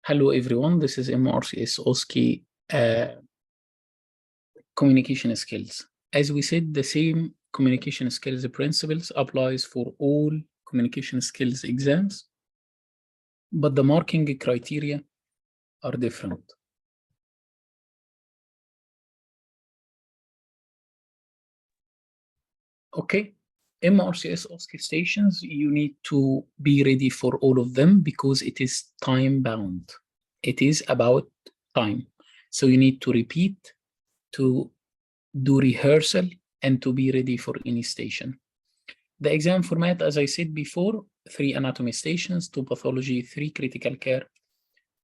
Hello, everyone. This is MRCS OSCE communication skills. As we said, the same communication skills principles applies for all communication skills exams, but the marking criteria are different. Okay, MRCS OSCE stations, you need to be ready for all of them because it is time bound. It is about time. So you need to repeat, to do rehearsal, and to be ready for any station. The exam format, as I said before, 3 anatomy stations, 2 pathology, 3 critical care,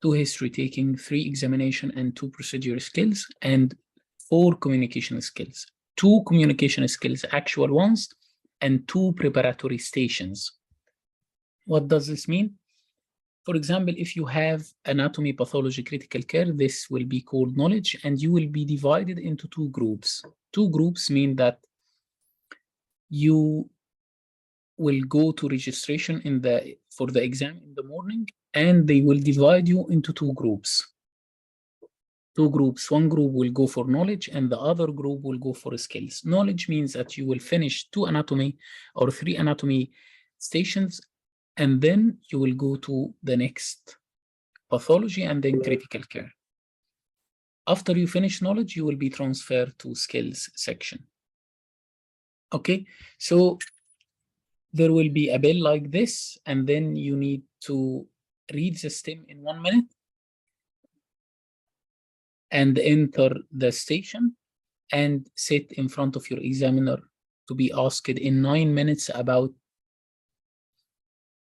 2 history taking, 3 examination, and 2 procedure skills, and 4 communication skills. 2 communication skills, actual ones, and 2 preparatory stations. What does this mean? For example, if you have anatomy, pathology, critical care, this will be called knowledge, and you will be divided into 2 groups. 2 groups mean that you will go to registration for the exam in the morning, and they will divide you into 2 groups. 2 groups. One group will go for knowledge, and the other group will go for skills. Knowledge means that you will finish 2 anatomy or 3 anatomy stations, and then you will go to the next pathology and then critical care. After you finish knowledge, you will be transferred to skills section. Okay, so there will be a bell like this, and then you need to read the stem in 1 minute and enter the station and sit in front of your examiner to be asked in 9 minutes about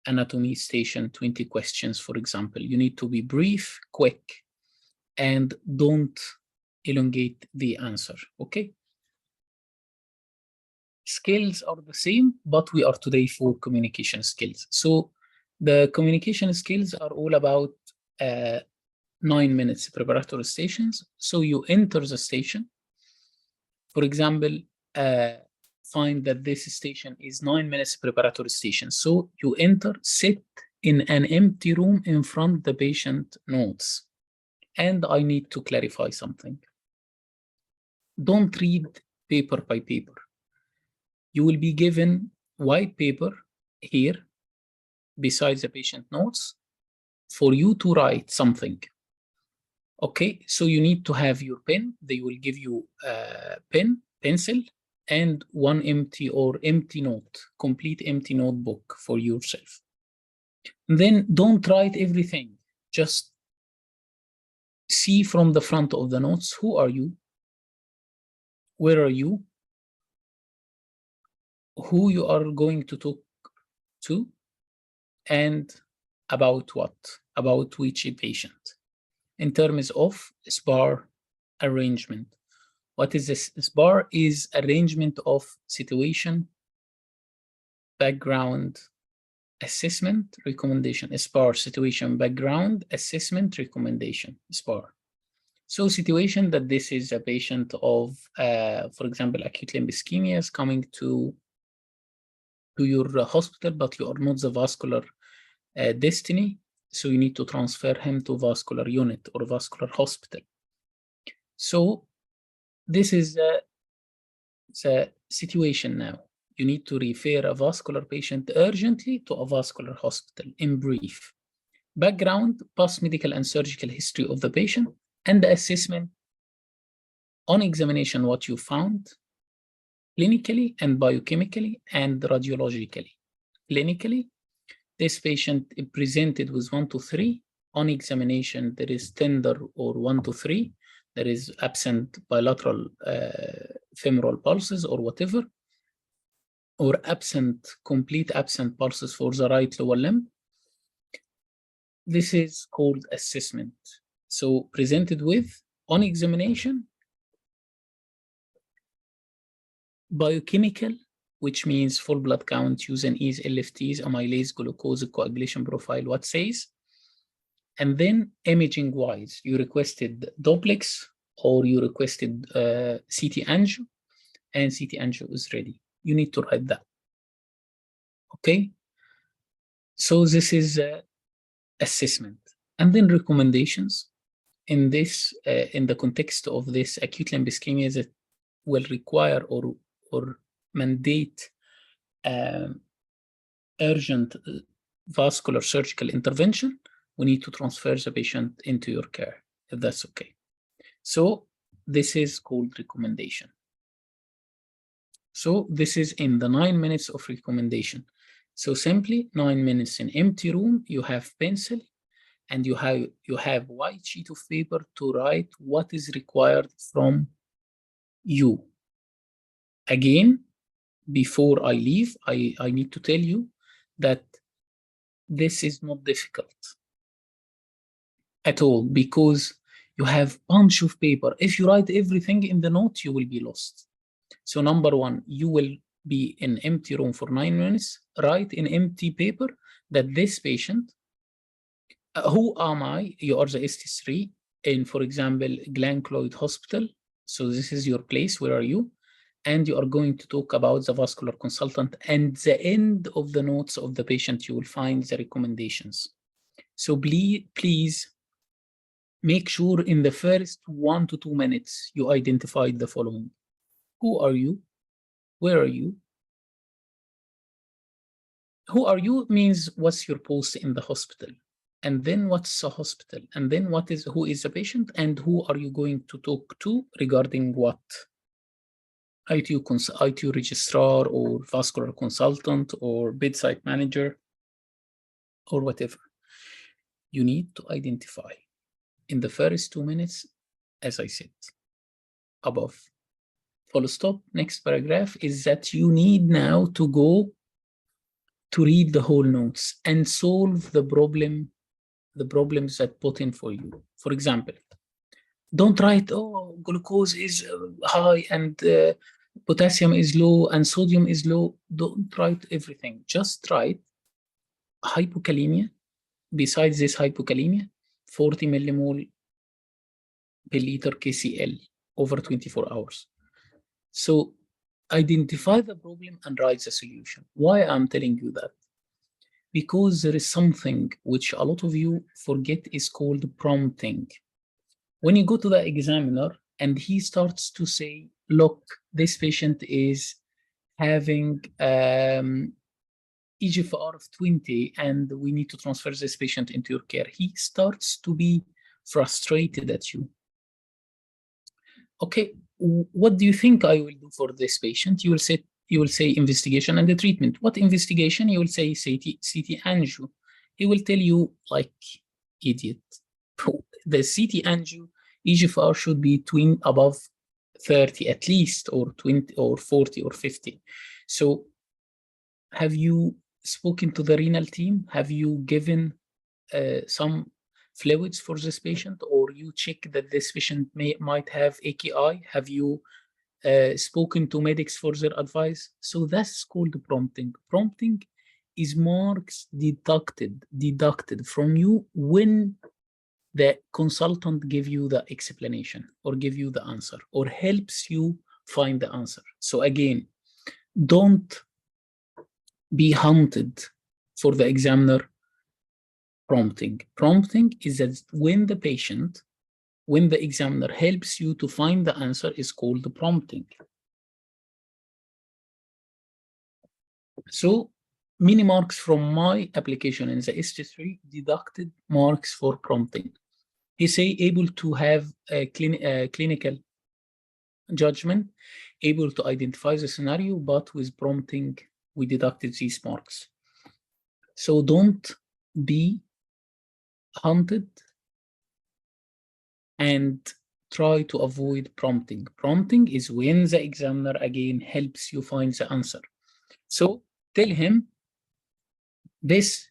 anatomy station, 20 questions, for example. You need to be brief, quick, and don't elongate the answer, okay? Skills are the same, but we are today for communication skills. So the communication skills are all about 9 minutes preparatory stations. So you enter the station. For example, find that this station is 9 minutes preparatory station. So you enter, sit in an empty room in front of the patient notes. And I need to clarify something. Don't read paper by paper. You will be given white paper here besides the patient notes for you to write something. Okay, so you need to have your pen. They will give you a pen, pencil, and one empty note, complete empty notebook for yourself. And then don't write everything. Just see from the front of the notes, who are you? Where are you? Who you are going to talk to? And about what? About which patient? In terms of SPAR arrangement. What is this? SPAR is arrangement of situation, background, assessment, recommendation. SPAR, situation, background, assessment, recommendation, SPAR. So situation that this is a patient of, for example, acute limb ischemia is coming to your hospital, but you are not the vascular destiny. So you need to transfer him to vascular unit or vascular hospital. So this is the situation now. You need to refer a vascular patient urgently to a vascular hospital, in brief. Background, past medical and surgical history of the patient, and the assessment on examination, what you found clinically and biochemically and radiologically. Clinically, this patient presented with 1 to 3. On examination, there is tender or 1 to 3. There is absent bilateral femoral pulses or whatever, or complete absent pulses for the right lower limb. This is called assessment. So presented with, on examination, biochemical, which means full blood count, use and ease, LFTs, amylase, glucose, coagulation profile, what says. And then imaging wise, you requested Doplex or you requested CT angio, and CT angio is ready. You need to write that. Okay. So this is assessment. And then recommendations in this, in the context of this acute limb ischemia that will require or mandate urgent vascular surgical intervention, we need to transfer the patient into your care, if that's okay. So this is called recommendation. So this is in the 9 minutes of recommendation. So simply 9 minutes in empty room, you have pencil and you have white sheet of paper to write what is required from you. Again, before I leave, I need to tell you that this is not difficult at all, because you have bunch of paper. If you write everything in the note, you will be lost. So number one, you will be in empty room for 9 minutes, write in empty paper that this patient, who am I? You are the ST3 in, for example, Glenn Cloyd Hospital. So this is your place, where are you? And you are going to talk about the vascular consultant, and the end of the notes of the patient, you will find the recommendations. So please make sure in the first 1 to 2 minutes, you identified the following. Who are you? Where are you? Who are you means what's your post in the hospital? And then what's a hospital? And then who is the patient? And who are you going to talk to regarding what? ITU registrar or vascular consultant or bedside manager or whatever. You need to identify in the first 2 minutes, as I said above. Full stop. Next paragraph is that you need now to go to read the whole notes and solve the problems that put in for you. For example, don't write, oh, glucose is high and potassium is low and sodium is low. Don't write everything. Just write hypokalemia. Besides this hypokalemia, 40 millimole per liter KCl over 24 hours. So identify the problem and write the solution. Why I'm telling you that? Because there is something which a lot of you forget is called prompting. When you go to the examiner and he starts to say, look, this patient is having eGFR of 20 and we need to transfer this patient into your care, he starts to be frustrated at you. Okay, what do you think I will do for this patient? You will say investigation and the treatment. What investigation? You will say CT angio. He will tell you like idiot. The CT angio eGFR should be above 30 at least, or 20 or 40 or 50. So have you spoken to the renal team? Have you given some fluids for this patient, or you check that this patient might have AKI? Have you spoken to medics for their advice? So that's called prompting. Prompting is marks deducted from you when the consultant give you the explanation or give you the answer or helps you find the answer. So again, don't be hunted for the examiner prompting. Prompting is that when the examiner helps you to find the answer is called the prompting. So many marks from my application in the ST3 deducted marks for prompting. He say able to have a clinical judgment, able to identify the scenario, but with prompting, we deducted these marks. So don't be hunted and try to avoid prompting. Prompting is when the examiner again helps you find the answer. So tell him this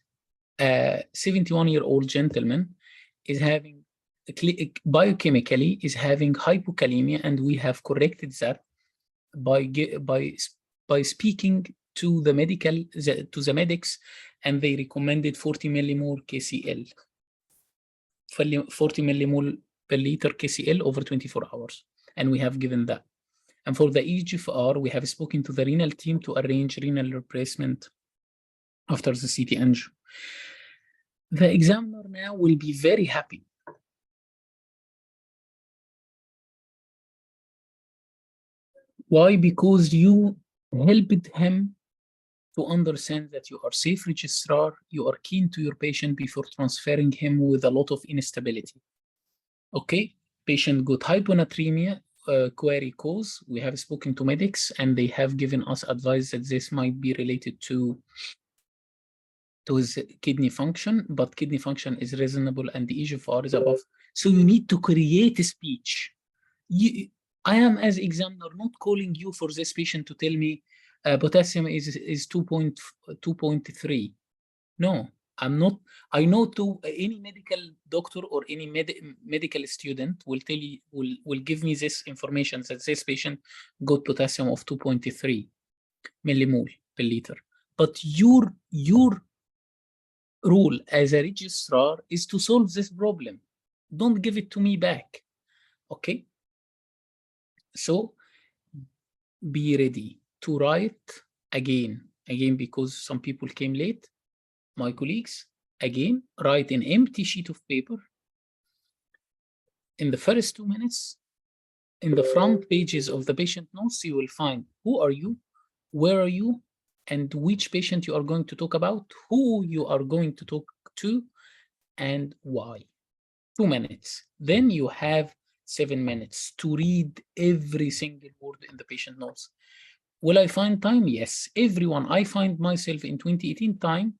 71-year-old gentleman is having biochemically is having hypokalemia, and we have corrected that by speaking to the medics, and they recommended 40 millimole KCl, 40 millimole per liter KCl over 24 hours, and we have given that. And for the eGFR, we have spoken to the renal team to arrange renal replacement after the CT angio. The examiner now will be very happy. Why? Because you helped him to understand that you are safe registrar, you are keen to your patient before transferring him with a lot of instability. Okay, patient got hyponatremia, query cause. We have spoken to medics and they have given us advice that this might be related to his kidney function, but kidney function is reasonable and the eGFR is above. So you need to create a speech. I am, as examiner, not calling you for this patient to tell me potassium is 2.3. No, I'm not. I know to any medical doctor or any medical student will tell you, will give me this information that this patient got potassium of 2.3 millimole per liter. But your role as a registrar is to solve this problem. Don't give it to me back. Okay? So be ready to write again, because some people came late. My colleagues, again, write an empty sheet of paper. In the first 2 minutes, in the front pages of the patient notes, you will find who are you, where are you, and which patient you are going to talk about, who you are going to talk to, and why. 2 minutes. Then you have 7 minutes to read every single word in the patient notes. Will I find time? Yes. Everyone, I find myself in 2018 time,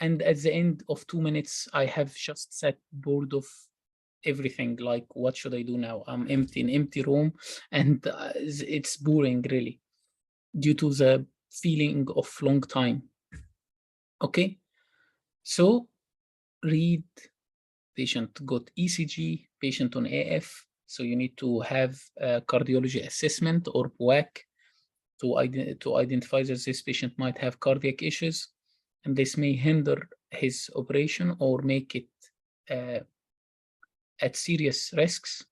and at the end of 2 minutes, I have just sat bored of everything. Like, what should I do now? I'm empty, an empty room, and it's boring, really, due to the feeling of long time. Okay, so read. Patient got ECG, patient on AF, so you need to have a cardiology assessment or PWAC to identify that this patient might have cardiac issues, and this may hinder his operation or make it at serious risks,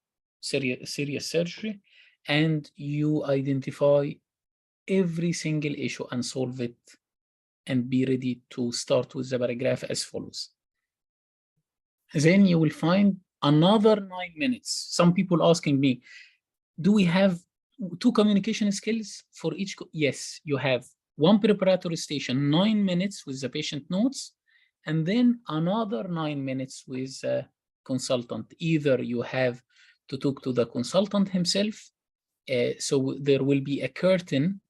serious surgery, and you identify every single issue and solve it, and be ready to start with the paragraph as follows. Then you will find another 9 minutes. Some people asking me, do we have 2 communication skills for each? Yes, you have 1 preparatory station, 9 minutes with the patient notes, and then another 9 minutes with the consultant. Either you have to talk to the consultant himself, so there will be a curtain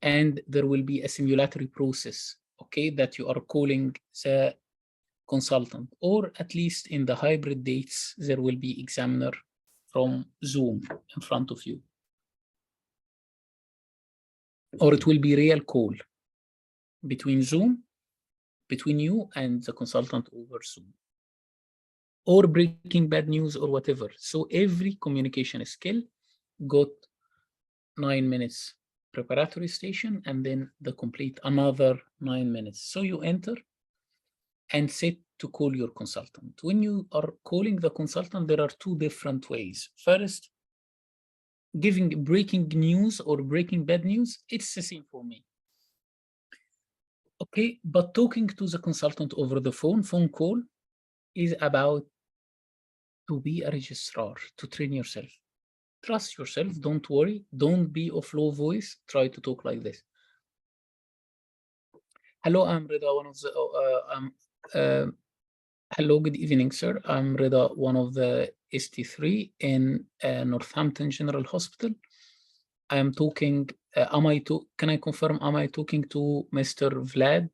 and there will be a simulatory process, okay, that you are calling the consultant, or at least in the hybrid dates, there will be examiner from Zoom in front of you. Or it will be real call between Zoom, between you and the consultant over Zoom. Or breaking bad news or whatever. So every communication skill got 9 minutes preparatory station and then the complete another 9 minutes. So you enter and set to call your consultant. When you are calling the consultant, there are 2 different ways. First, giving breaking news or breaking bad news, it's the same for me. Okay, but talking to the consultant over the phone call, is about to be a registrar, to train yourself. Trust yourself, don't worry, don't be of low voice, try to talk like this. Hello, I'm Rida, one of the, hello, good evening, sir. I'm Rida, one of the ST3 in Northampton General Hospital. I am talking, can I confirm, am I talking to Mr. Vlad,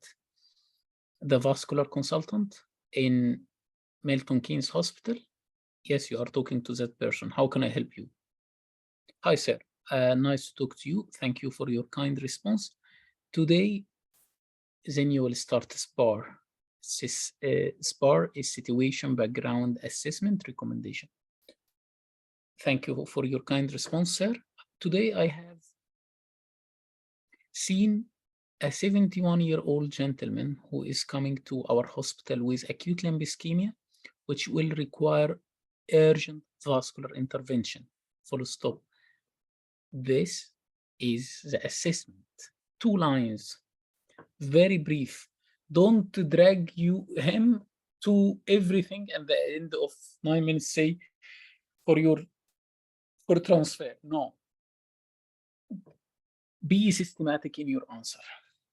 the vascular consultant in Milton Keynes Hospital? Yes, you are talking to that person. How can I help you? Hi, sir. Nice to talk to you. Thank you for your kind response. Today, then you will start SPAR. SPAR is Situation Background Assessment Recommendation. Thank you for your kind response, sir. Today, I have seen a 71-year-old gentleman who is coming to our hospital with acute limb ischemia, which will require urgent vascular intervention. Full stop. This is the assessment. 2 lines, very brief. Don't drag him to everything, and the end of 9 minutes say for transfer. No. Be systematic in your answer.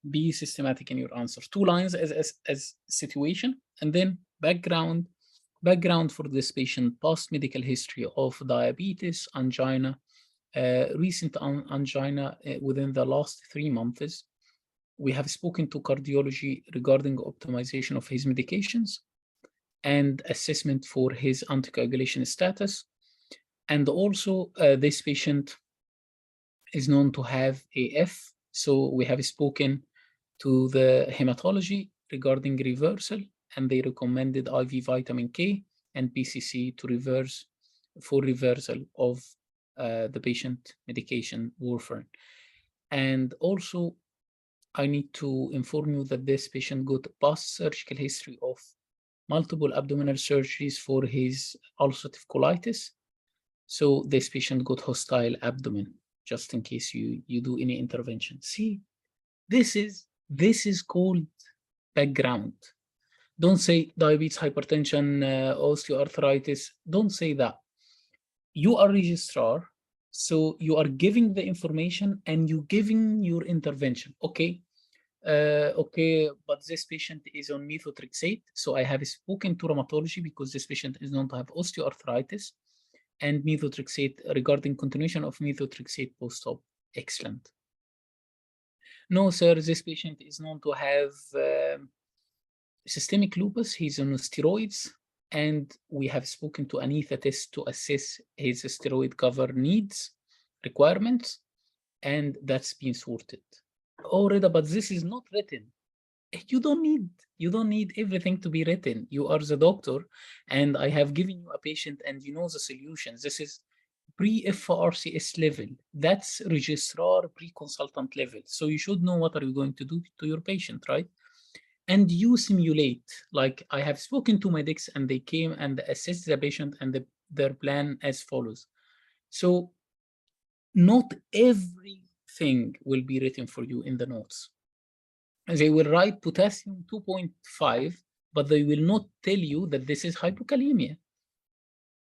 Be systematic in your answer. 2 lines as situation, and then background for this patient, past medical history of diabetes, angina, recent angina within the last 3 months. We have spoken to cardiology regarding optimization of his medications and assessment for his anticoagulation status. And also this patient is known to have AF. So we have spoken to the hematology regarding reversal, and they recommended IV vitamin K and PCC to reversal of the patient medication warfarin. And also, I need to inform you that this patient got past surgical history of multiple abdominal surgeries for his ulcerative colitis. So this patient got hostile abdomen, just in case you do any intervention. See, this is called background. Don't say diabetes, hypertension, osteoarthritis. Don't say that. You are registrar, so you are giving the information and you giving your intervention. Okay, okay, but this patient is on methotrexate, so I have spoken to rheumatology because this patient is known to have osteoarthritis, and methotrexate regarding continuation of methotrexate post-op. Excellent. No, sir, this patient is known to have systemic lupus. He's on steroids, and we have spoken to anesthetist to assess his steroid cover needs, requirements, and that's been sorted. Oh, Reda, but this is not written. You don't need everything to be written. You are the doctor, and I have given you a patient, and you know the solutions. This is pre-MRCS level. That's registrar pre-consultant level. So you should know what are you going to do to your patient, right? And you simulate. Like, I have spoken to medics, and they came and assessed the patient and their plan as follows. So not everything will be written for you in the notes. They will write potassium 2.5, but they will not tell you that this is hypokalemia.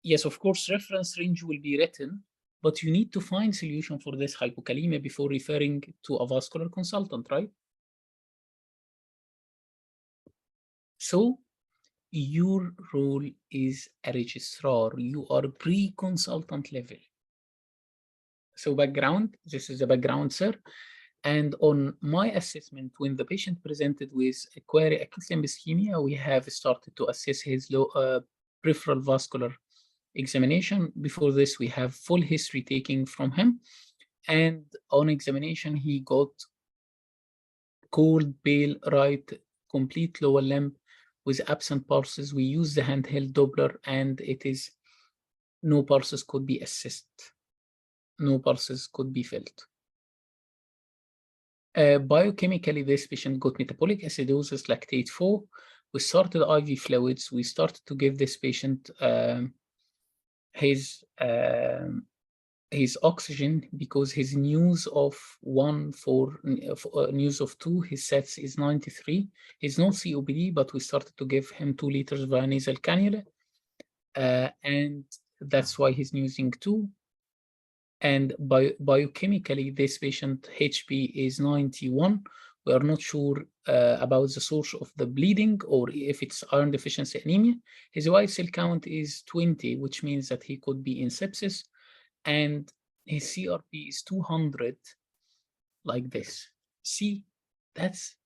Yes, of course, reference range will be written, but you need to find solution for this hypokalemia before referring to a vascular consultant, right? So your role is a registrar. You are pre-consultant level. So background, this is the background, sir. And on my assessment, when the patient presented with a query acute limb ischemia, we have started to assess his peripheral vascular examination. Before this, we have full history taking from him. And on examination, he got cold, pale, right, complete lower limb with absent pulses. We use the handheld Doppler, and it is no pulses could be assessed. No pulses could be felt. Biochemically, this patient got metabolic acidosis, lactate 4. We started IV fluids. We started to give this patient his oxygen because his news of 1 for news of 2, his SATs is 93. He's not COPD, but we started to give him 2 liters via nasal cannula, and that's why he's using 2. And biochemically, this patient HP is 91. We are not sure about the source of the bleeding or if it's iron deficiency anemia. His white cell count is 20, which means that he could be in sepsis. And his CRP is 200, like this. See, that's,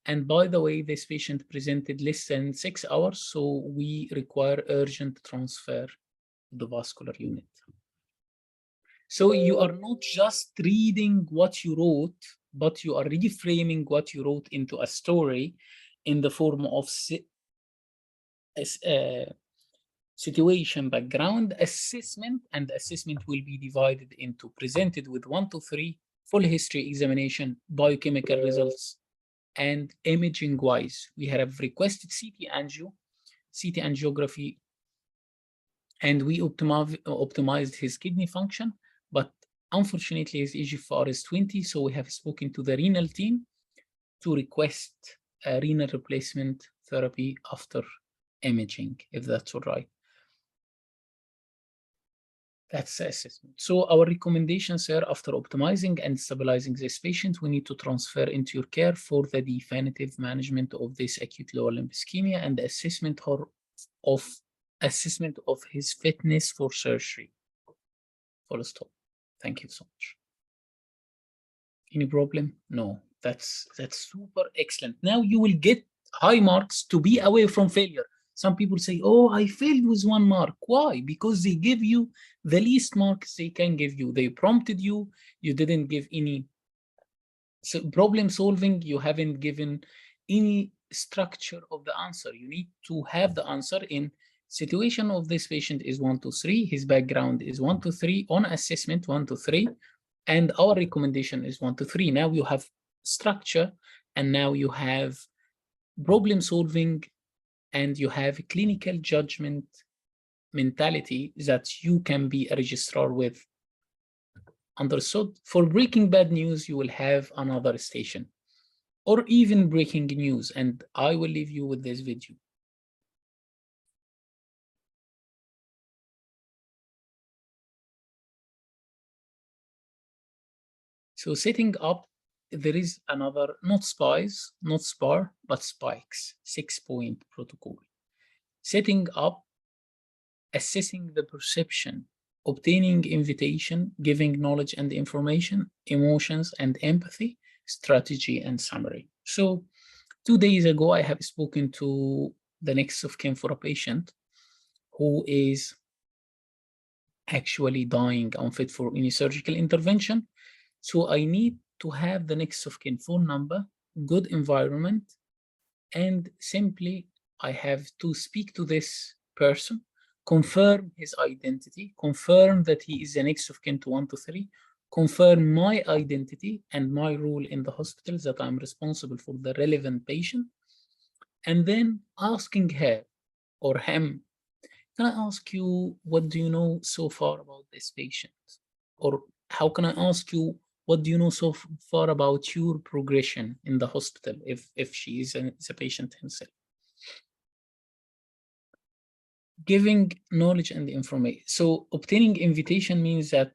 and by the way, this patient presented less than 6 hours, so we require urgent transfer to the vascular unit. So you are not just reading what you wrote, but you are reframing what you wrote into a story in the form of situation, background, assessment, and assessment will be divided into presented with 1 to 3, full history examination, biochemical results, and imaging wise. We have requested CT angiography, and we optimized his kidney function, but unfortunately his eGFR is 20, so we have spoken to the renal team to request a renal replacement therapy after imaging, if that's all right. That's the assessment. So our recommendations here, after optimizing and stabilizing this patient, we need to transfer into your care for the definitive management of this acute lower limb ischemia and the assessment of his fitness for surgery. Full stop. Thank you so much. Any problem? No. That's super excellent. Now you will get high marks to be away from failure. Some people say, oh, I failed with 1 mark. Why? Because they give you the least marks they can give you. They prompted you. You didn't give any problem solving. You haven't given any structure of the answer. You need to have the answer in situation of this patient is 1 to 3. His background is 1 to 3. On assessment, 1 to 3. And our recommendation is 1 to 3. Now you have structure, and now you have problem solving, and you have clinical judgment mentality that you can be a registrar with. Understood? For breaking bad news, you will have another station, or even breaking news, and I will leave you with this video. So setting up, there is another, not SPIES, not SPAR, but spikes, 6-point protocol. Setting up, assessing the perception, obtaining invitation, giving knowledge and information, emotions and empathy, strategy and summary. So 2 days ago, I have spoken to the next of kin for a patient who is actually dying, unfit for any surgical intervention. So I need to have the next of kin phone number, good environment, and simply I have to speak to this person, confirm his identity, confirm that he is the next of kin to 1 to 3, confirm my identity and my role in the hospital, that I'm responsible for the relevant patient, and then asking her or him, can I ask you, what do you know so far about this patient? Or how can I ask you, what do you know so far about your progression in the hospital if she is a patient himself? Giving knowledge and information. So obtaining invitation means that,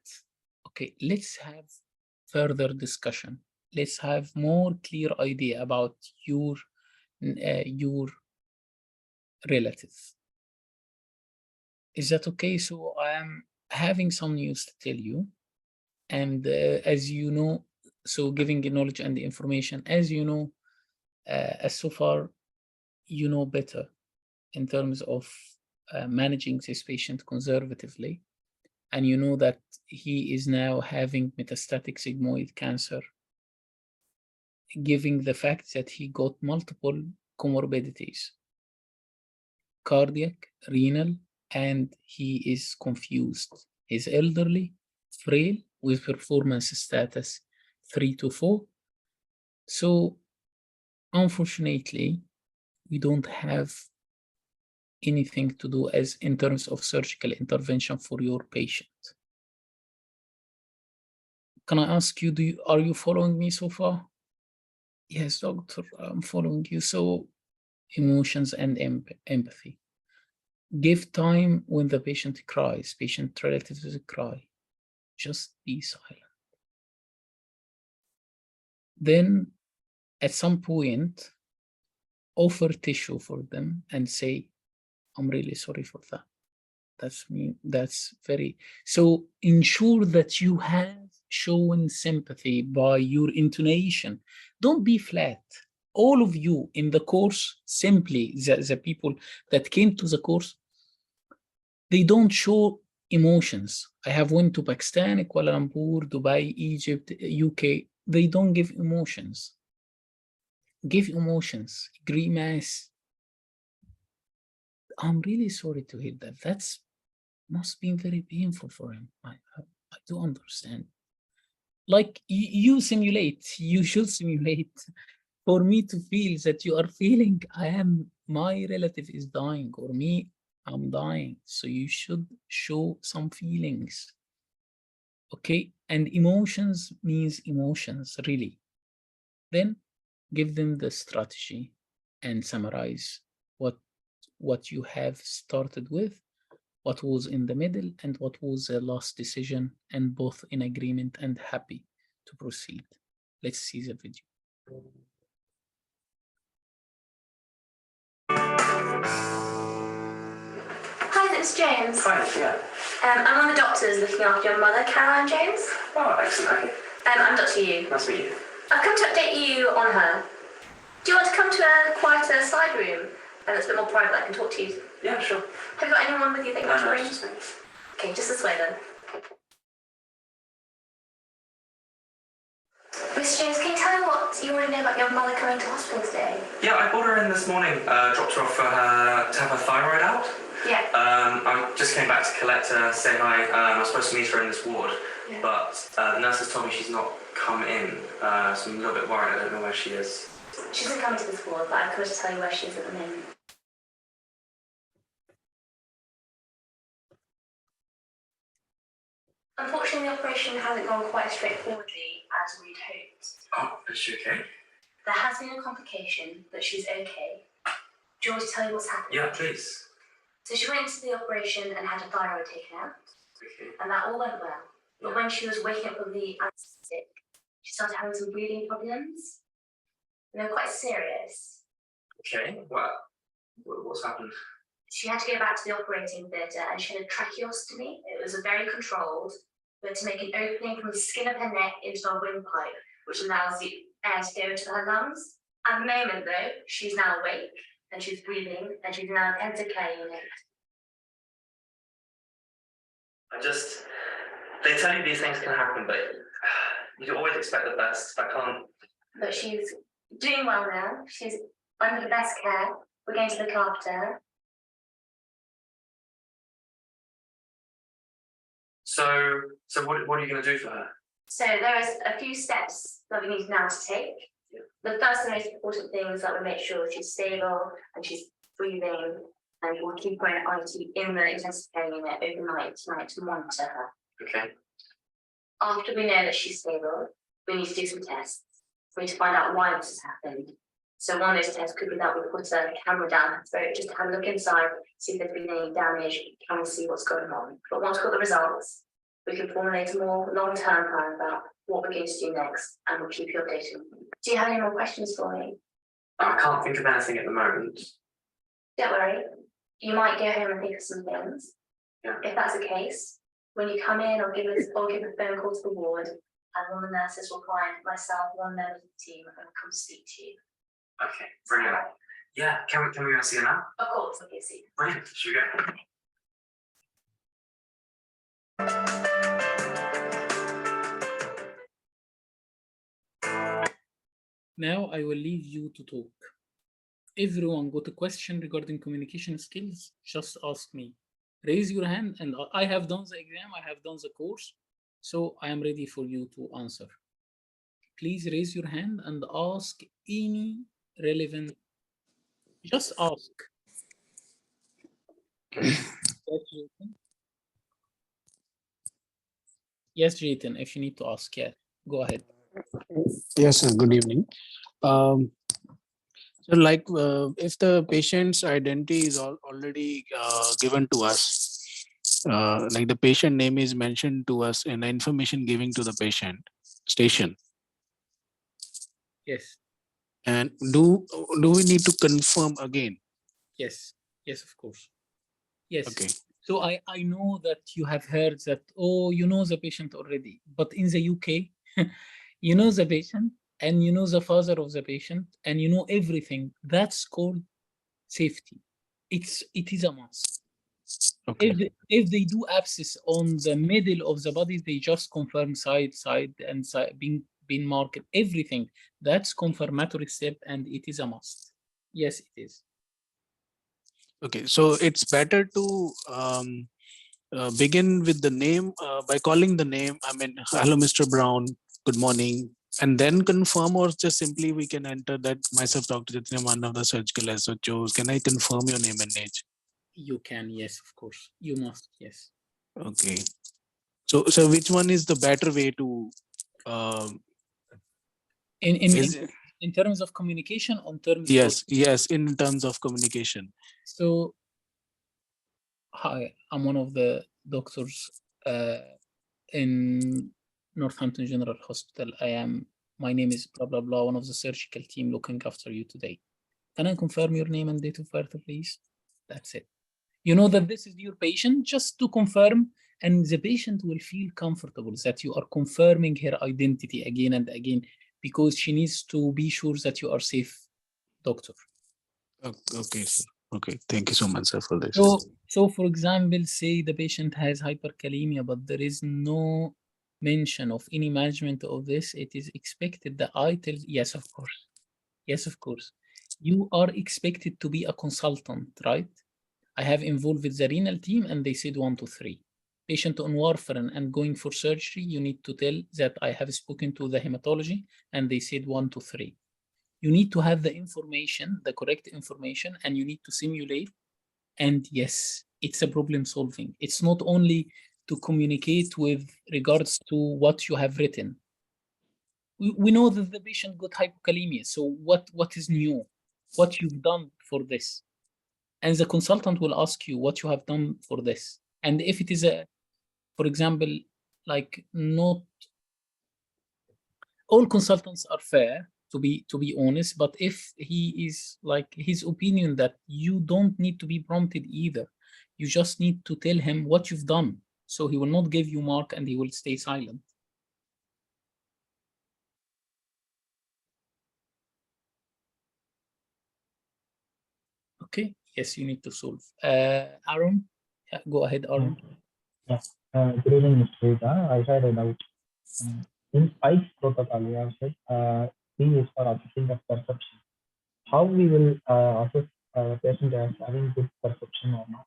okay, let's have further discussion. Let's have more clear idea about your relative. Is that okay? So I am having some news to tell you. And as you know, so giving knowledge and the information, as you know, as so far, you know better in terms of managing this patient conservatively. And you know that he is now having metastatic sigmoid cancer, given the fact that he got multiple comorbidities, cardiac, renal, and he is confused. He's elderly, frail, with performance status 3 to 4. So unfortunately, we don't have anything to do as in terms of surgical intervention for your patient. Can I ask you, are you following me so far? Yes, doctor, I'm following you. So emotions and empathy. Give time when the patient cries, patient relatives cry. Just be silent. Then at some point, offer tissue for them and say, I'm really sorry for that. That's me. That's very, so ensure that you have shown sympathy by your intonation. Don't be flat. All of you in the course, simply the people that came to the course, they don't show emotions. I have went to Pakistan, Kuala Lumpur, Dubai, Egypt, UK. They don't give emotions. Give emotions. Grimace. I'm really sorry to hear that. That's must be very painful for him. I do understand. Like you simulate, you should simulate for me to feel that you are feeling my relative is dying, or me, I'm dying. So you should show some feelings. Okay, and emotions means emotions, really. Then give them the strategy and summarize what you have started with, what was in the middle, and what was the last decision, and both in agreement and happy to proceed. Let's see the video. Hi, it's James. Hi, yeah. I'm one of the doctors looking after your mother, Caroline James. Oh, excellent. Okay. I'm Dr. Yu. Nice to meet you. I've come to update you on her. Do you want to come to a quieter side room? It's a bit more private, I can talk to you. Yeah, sure. Have you got anyone with you that you want to bring? Just me. Okay, just this way then. Miss James, can you tell me what you already know about your mother coming to hospital today? Yeah, I brought her in this morning, dropped her off for her, to have her thyroid out. Yeah. I just came back to collect her, say hi. I was supposed to meet her in this ward, Yeah. but the nurses told me she's not come in, so I'm a little bit worried. I don't know where she is. She doesn't come to this ward, but I'm going to tell you where she is at the moment. Unfortunately, the operation hasn't gone quite as straightforwardly as we'd hoped. Oh, is she okay? There has been a complication, but she's okay. Do you want me to tell you what's happened? Yeah, please. So she went into the operation and had her thyroid taken out, Okay. and that all went well. But Yeah. when she was waking up from the anesthetic, she started having some breathing problems. And they were quite serious. Okay. What's happened? She had to go back to the operating theatre and she had a tracheostomy. It was a very controlled, but to make an opening from the skin of her neck into a windpipe, which allows the air to go to her lungs. At the moment, though, she's now awake and she's breathing and she's now in intensive care unit. They tell you these things can happen, but you always expect the best. I can't. But she's doing well now. She's under the best care. We're going to look after her. So what are you going to do for her? So there is a few steps that we need now to take. Yeah. The first and most important thing is that we make sure she's stable and she's breathing, and we'll keep her in the intensive care unit overnight tonight to monitor her. Okay. After we know that she's stable, we need to do some tests. We need to find out why this has happened. So one of those tests could be that we put a camera down her throat just to have a look inside, see if there's been any damage, can we see what's going on. But once we've got the results, we can formulate a more long-term plan about what we're going to do next, and we'll keep you updated. Do you have any more questions for me? I can't think of anything at the moment. Don't worry. You might go home and think of some things. Yeah. If that's the case, when you come in or give a phone call to the ward, and one of the nurses will find myself, one member of the team, and come speak to you. Okay, brilliant. Yeah, can we go see her now? Of course, okay, see. Brilliant. Should we go? Now I will leave you to talk. Everyone got a question regarding communication skills? Just ask me. Raise your hand, and I have done the exam, I have done the course, so I am ready for you to answer. Please raise your hand and ask any relevant. Just ask. Yes, Jayden, if you need to ask, yeah, go ahead. Yes, sir. Good evening. So like if the patient's identity is already given to us, like the patient name is mentioned to us in the information giving to the patient station. Yes. And do we need to confirm again? Yes, yes, of course. Yes. Okay. So I know that you have heard that, oh, you know the patient already, but in the UK, you know the patient and you know the father of the patient and you know everything. That's called safety. It is a must. Okay. If they do abscess on the middle of the body, they just confirm side, and side being marked, everything. That's confirmatory step and it is a must. Yes, it is. Okay, so it's better to begin with the name by calling the name. I mean, hello, Mr. Brown, good morning, and then confirm, or just simply we can enter that myself, Dr. Jitne, one of the surgical SHOs. Can I confirm your name and age? You can, yes, of course. You must, yes. Okay. So which one is the better way to? In terms of communication, on terms of, Yes, in terms of communication. so hi, I'm one of the doctors in Northampton General Hospital. My name is blah, blah, blah, one of the surgical team looking after you today. Can I confirm your name and date of birth, please? That's it. You know that this is your patient, just to confirm, and the patient will feel comfortable that you are confirming her identity again and again, because she needs to be sure that you are safe, doctor. Okay, sir. Okay, thank you so much, sir, for this. So for example, say the patient has hyperkalemia, but there is no mention of any management of this. It is expected that I tell, yes, of course. Yes, of course. You are expected to be a consultant, right? I have involved with the renal team and they said 1, 2, 3. Patient on warfarin and going for surgery, you need to tell that I have spoken to the hematology and they said 1, 2, 3. You need to have the information, the correct information, and you need to simulate. And yes, it's a problem solving. It's not only to communicate with regards to what you have written. We know that the patient got hypokalemia. So what is new? What you've done for this? And the consultant will ask you what you have done for this. And if it is for example, like, not all consultants are fair, to be honest, but if he is like his opinion that you don't need to be prompted either, you just need to tell him what you've done, so he will not give you mark and he will stay silent. Okay, yes, you need to solve. Aaron, go ahead, Aaron. Yeah. Good evening, Mr. Rita. I had a doubt. In SPICE protocol, you have said P is for assessing of perception. How we will assess a patient as having good perception or not?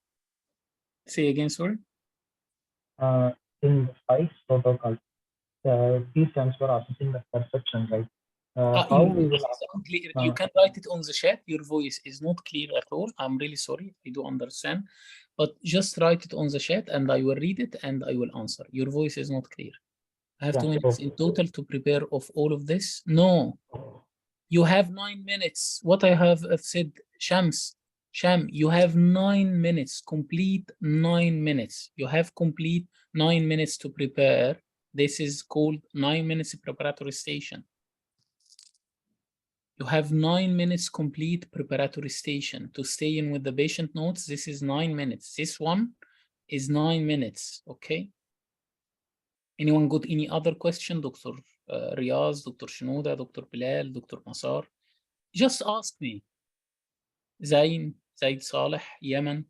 Say again, sorry. In the SPICE protocol, P stands for assessing the perception, right? How we will? You can write it on the chat. Your voice is not clear at all. I'm really sorry. I do understand, but just write it on the chat and I will read it and I will answer. Your voice is not clear. I have 2 minutes in total to prepare of all of this. No, you have 9 minutes. What I have said, Sham, you have 9 minutes, complete 9 minutes. You have complete 9 minutes to prepare. This is called 9 minutes preparatory station. You have 9 minutes complete preparatory station to stay in with the patient notes. This is 9 minutes. This one is 9 minutes, okay? Anyone got any other question? Dr. Riaz, Dr. Shinoda, Dr. Bilal, Dr. Masar? Just ask me. Zain, Zaid Saleh, Yemen.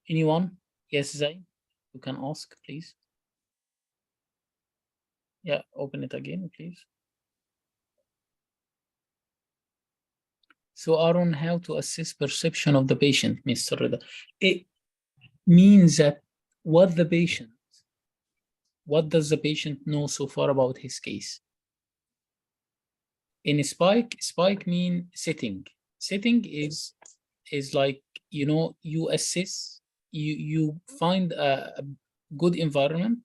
Anyone? Yes, Zain? You can ask, please. Yeah, open it again, please. So, Aaron, how to assess perception of the patient, Mr. Rida? It means that what does the patient know so far about his case? In spike mean setting. Setting is like, you assess, you find a good environment,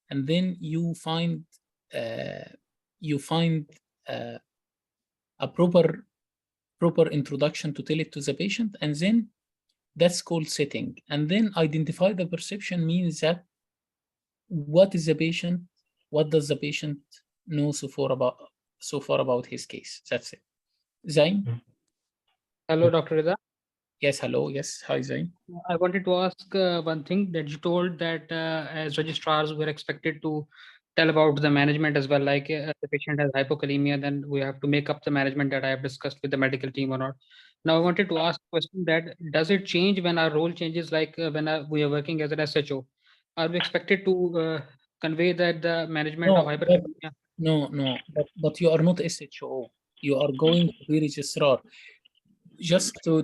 and then you find a proper introduction to tell it to the patient, and then that's called setting. And then identify the perception means that what does the patient know so far about his case? That's it. Zain? Hello, Dr. Rida. Yes, hello. Yes, hi, Zain. I wanted to ask one thing, that you told that as registrars, we're expected to tell about the management as well. Like the patient has hypokalemia, then we have to make up the management that I have discussed with the medical team or not. Now, I wanted to ask a question that does it change when our role changes, like when we are working as an SHO? Are we expected to convey that the management of hyperkalemia? No, but you are not SHO. You are going to be registrar. Just to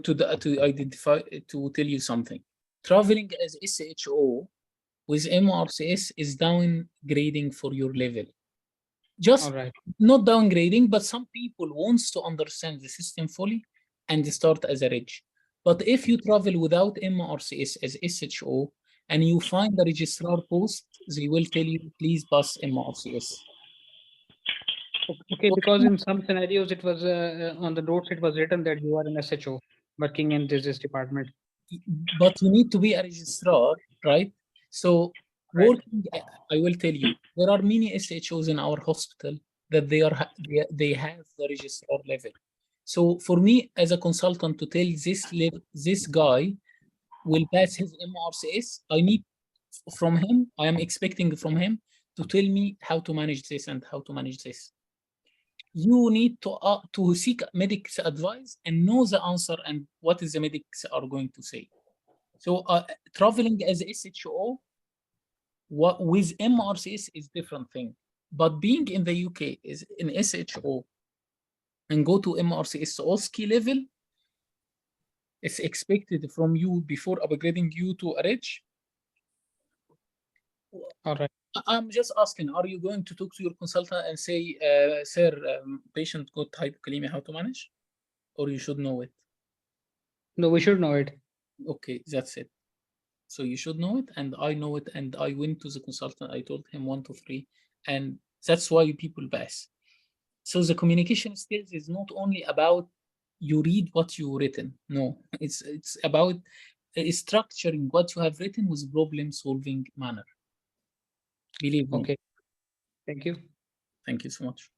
identify, to tell you something. Traveling as SHO with MRCS is downgrading for your level. Just All right. not downgrading, but some people wants to understand the system fully and start as a reg. But if you travel without MRCS as SHO and you find the registrar post, they will tell you, please pass MRCS. Okay, because in some scenarios it was on the notes it was written that you are an SHO working in this department. But you need to be a registrar, right? So Right. working, I will tell you, there are many SHOs in our hospital that they have the registrar level. So for me as a consultant to tell this guy will pass his MRCS, I need from him, I am expecting from him to tell me how to manage this and how to manage this. You need to seek medics advice and know the answer and what is the medics are going to say. So traveling as SHO with MRCS is different thing, but being in the UK is in SHO and go to MRCS OSCE level, it's expected from you before upgrading you to a reg. All right. I'm just asking, are you going to talk to your consultant and say, sir, patient got hypokalemia, how to manage? Or you should know it? No, we should know it. Okay, that's it. So you should know it, and I know it, and I went to the consultant, I told him 1, 2, 3, and that's why people pass. So the communication skills is not only about you read what you written. No, it's about structuring what you have written with problem-solving manner. Believe me. Okay. Thank you. Thank you so much.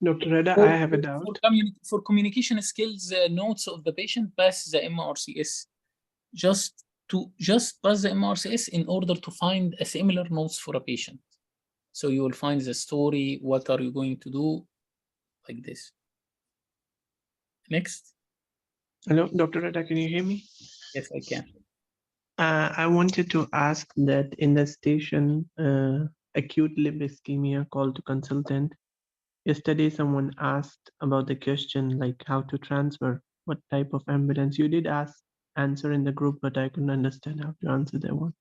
Dr. Reda, For, I have a for, doubt. for communication skills, notes of the patient, pass the MRCS. Just pass the MRCS in order to find a similar notes for a patient. So you will find the story, what are you going to do, like this. Next. Hello, Dr. Reda, can you hear me? Yes, I can. I wanted to ask that in the station, acute limb ischemia call to consultant. Yesterday, someone asked about the question like how to transfer, what type of ambulance. You did answer in the group, but I couldn't understand how to answer that one.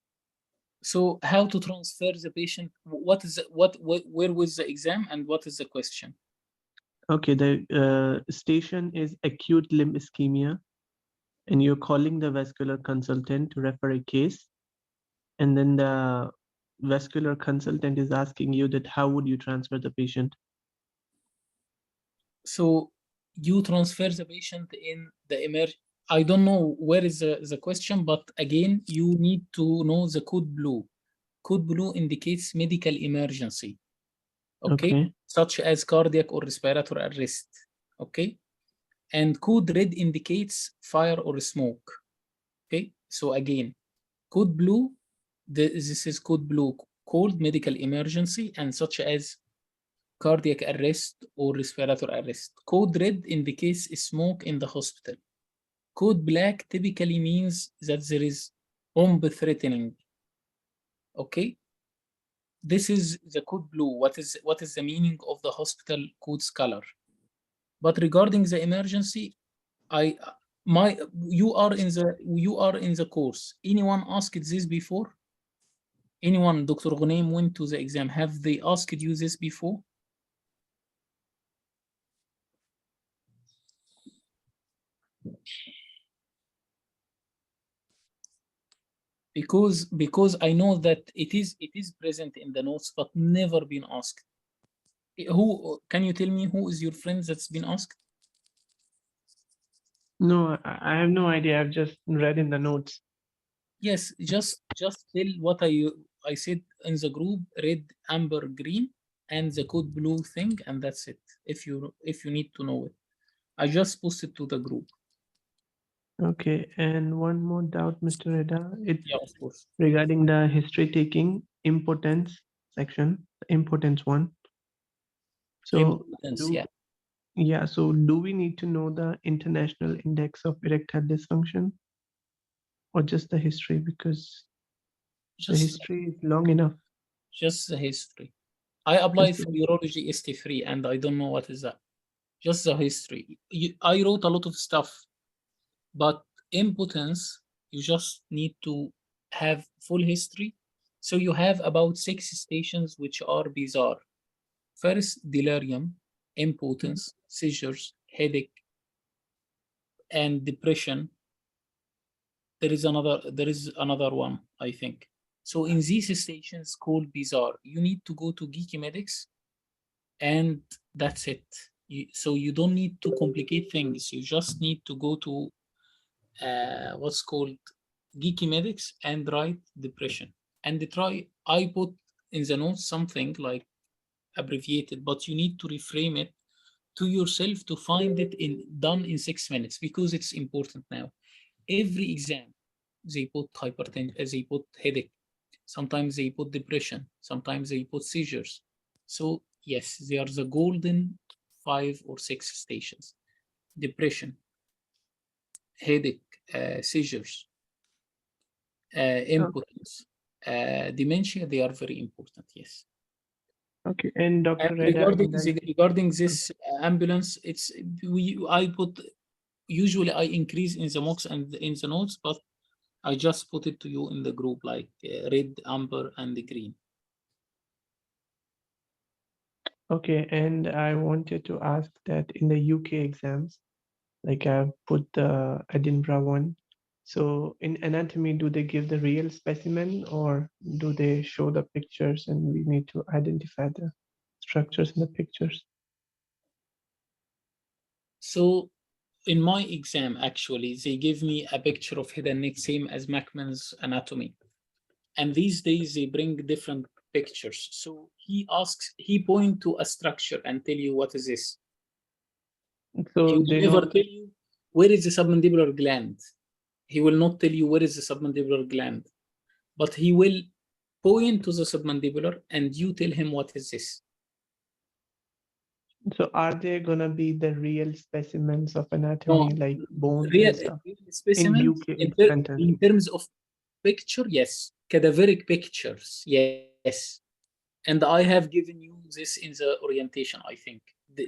So how to transfer the patient? What is where was the exam and what is the question? Okay, the station is acute limb ischemia, and you're calling the vascular consultant to refer a case, and then the vascular consultant is asking you that how would you transfer the patient? So you transfer the patient in the I don't know where is the question, but again, you need to know the code blue. Code blue indicates medical emergency, okay? Such as cardiac or respiratory arrest, okay? And code red indicates fire or smoke, okay? So again, code blue, this is code blue, called medical emergency and such as cardiac arrest or respiratory arrest. Code red indicates smoke in the hospital. Code black typically means that there is bomb threatening, okay? This is the code blue. What is the meaning of the hospital code's color? But regarding the emergency, you are in the course. Anyone asked this before? Anyone, Dr. Ghunaim, went to the exam. Have they asked you this before? Because I know that it is present in the notes, but never been asked. Who can you tell me who is your friend that's been asked? No, I have no idea. I've just read in the notes. Yes, just tell what I said in the group: red, amber, green, and the code blue thing, and that's it. If you need to know it, I just posted to the group. Okay, and one more doubt, Mr. Reda. It's Yeah, of course. regarding the history taking importance section, the importance one. So so do we need to know the international index of erectile dysfunction or just the history? Because the history is long enough. Just the history. I applied for urology ST3 and I don't know what is that. Just the history. I wrote a lot of stuff, but impotence, You just need to have full history. So you have about 6 stations which are bizarre. First, delirium, impotence, seizures, headache, and depression. There is another one, I think. So in these stations called bizarre, you need to go to geeky medics, and that's it. So you don't need to complicate things. You just need to go to what's called geeky medics and write depression. And I put in the notes something like abbreviated, but you need to reframe it to yourself to find it done in 6 minutes, because it's important now. Every exam, they put hypertension, they put headache, sometimes they put depression, sometimes they put seizures. So yes, they are the golden 5 or 6 stations: depression, headache, seizures, impotence, dementia. They are very important. Yes. Okay, and Dr. And Reda, regarding this ambulance, I put, usually I increase in the mocks and in the notes, but I just put it to you in the group, like red, amber, and the green. okay, and I wanted to ask that in the UK exams, like I've put the Edinburgh one. So in anatomy, do they give the real specimen or do they show the pictures and we need to identify the structures in the pictures? So in my exam, actually, they give me a picture of head and neck, same as Mackman's anatomy. And these days they bring different pictures. So he point to a structure and tell you what is this. So He will they never know. tell you where is the submandibular gland. He will not tell you where is the submandibular gland, but he will point to the submandibular and you tell him what is this. So are they gonna be the real specimens of anatomy, No, like bones real and stuff? specimens UK centers. in terms of picture, yes. Cadaveric pictures, yes. And I have given you this in the orientation, I think.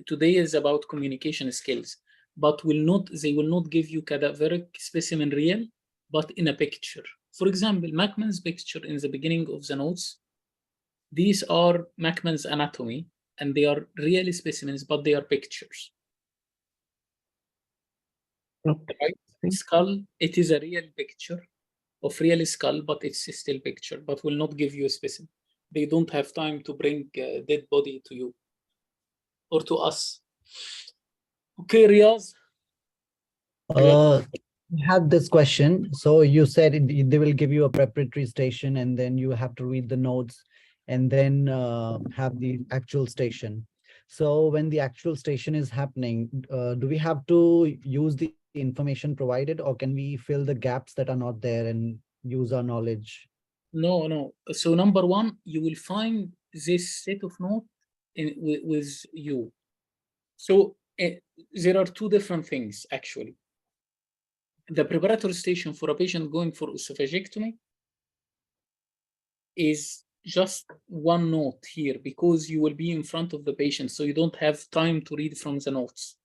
Today is about communication skills, but they will not give you cadaveric specimen real, but in a picture. For example, Mackman's picture in the beginning of the notes, these are Mackman's anatomy, and they are real specimens, but they are pictures. Okay. Right? Skull, it is a real picture of real skull, but it's still picture, but will not give you a specimen. They don't have time to bring a dead body to you or to us. Okay, Riaz. I have this question. So you said they will give you a preparatory station and then you have to read the notes and then have the actual station. So when the actual station is happening, do we have to use the information provided or can we fill the gaps that are not there and use our knowledge? No. So number one, you will find this set of notes with you. So there are two different things, actually. The preparatory station for a patient going for oesophageectomy is just one note here, because you will be in front of the patient, so you don't have time to read from the notes.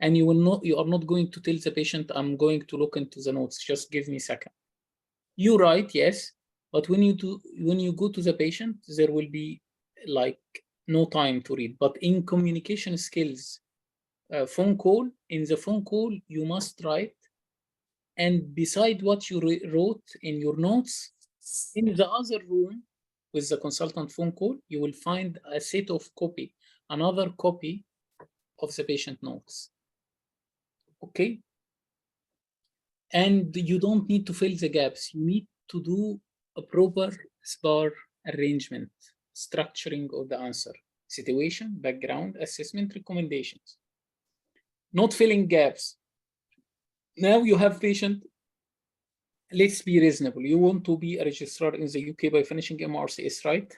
And you are not going to tell the patient, I'm going to look into the notes, just give me a second. You write, yes, but when you go to the patient, there will be like no time to read. But in communication skills, phone call, in the phone call, you must write. And beside what you wrote in your notes, in the other room with the consultant phone call, you will find a set of another copy of the patient notes. Okay? And you don't need to fill the gaps. You need to do a proper SPAR arrangement, structuring of the answer: situation, background, assessment, recommendations. Not filling gaps. Now you have patient. Let's be reasonable. You want to be a registrar in the UK by finishing MRCS, right?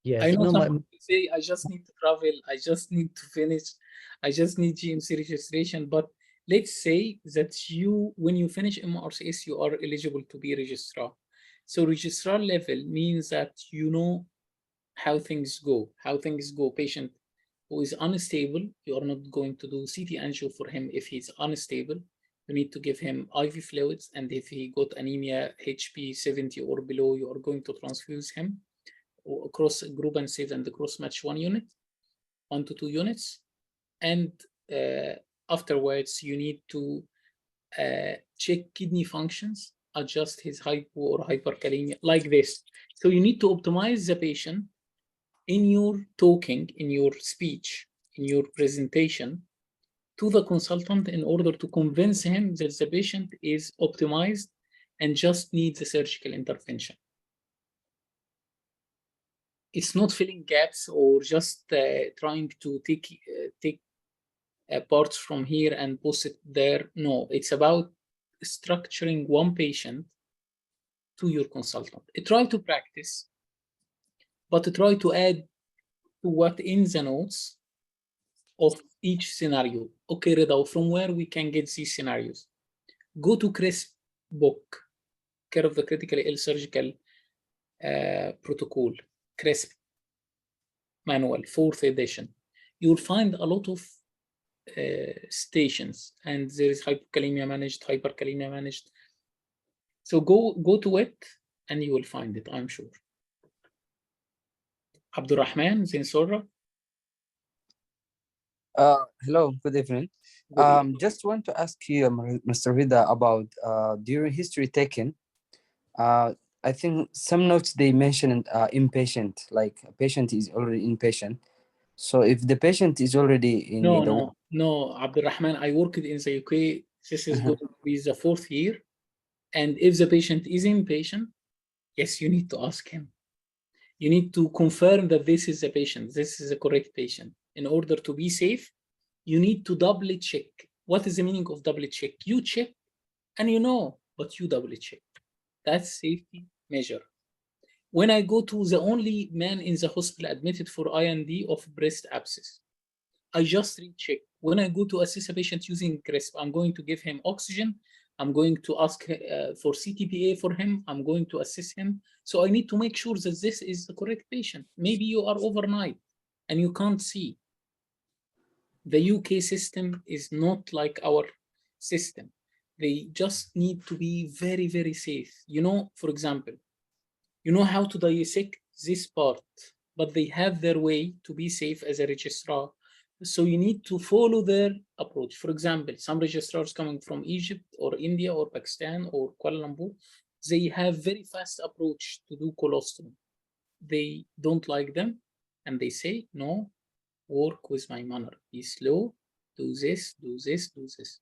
Yes. I know no, some people say, I just need to travel, I just need to finish, I just need GMC registration. But let's say that when you finish MRCS, you are eligible to be registrar. So registrar level means that you know how things go. Patient who is unstable, you are not going to do CT angio for him if he's unstable. You need to give him IV fluids, and if he got anemia HP 70 or below, you are going to transfuse him across group and save and cross match 1 to 2 units. And afterwards, you need to check kidney functions, adjust his hypo or hyperkalemia like this. So you need to optimize the patient in your talking, in your speech, in your presentation to the consultant in order to convince him that the patient is optimized and just needs a surgical intervention. It's not filling gaps or just trying to take parts from here and post it there. No, it's about structuring one patient to your consultant. Try to practice, but try to add to what in the notes of each scenario. Okay, Rida, from where we can get these scenarios? Go to CRISP book, Care of the Critically Ill Surgical Protocol, CRISP manual, 4th edition. You'll find a lot of stations, and there is hypokalemia managed, hyperkalemia managed. So go to it and you will find it, I'm sure. Abdurrahman Zinsora. Hello, good evening. Just want to ask you, Mr. Rida, about during history taken, I think some notes they mentioned inpatient, like a patient is already inpatient. So if the patient is already in No, Abdurrahman, I worked in the UK. This is going to be the 4th year. And if the patient is inpatient, yes, you need to ask him. You need to confirm that this is the patient, this is the correct patient. In order to be safe, you need to doubly check. What is the meaning of doubly check? You check and you know, but you doubly check. That's safety measure. When I go to the only man in the hospital admitted for IND of breast abscess, I just recheck. When I go to assess a patient using CRISP, I'm going to give him oxygen. I'm going to ask for CTPA for him. I'm going to assess him. So I need to make sure that this is the correct patient. Maybe you are overnight and you can't see. The UK system is not like our system. They just need to be very, very safe. You know, for example, you know how to dissect this part, but they have their way to be safe as a registrar. So you need to follow their approach. For example, some registrars coming from Egypt or India or Pakistan or Kuala Lumpur, they have very fast approach to do colostomy. They don't like them and they say, no, work with my manner. Be slow, do this, do this, do this.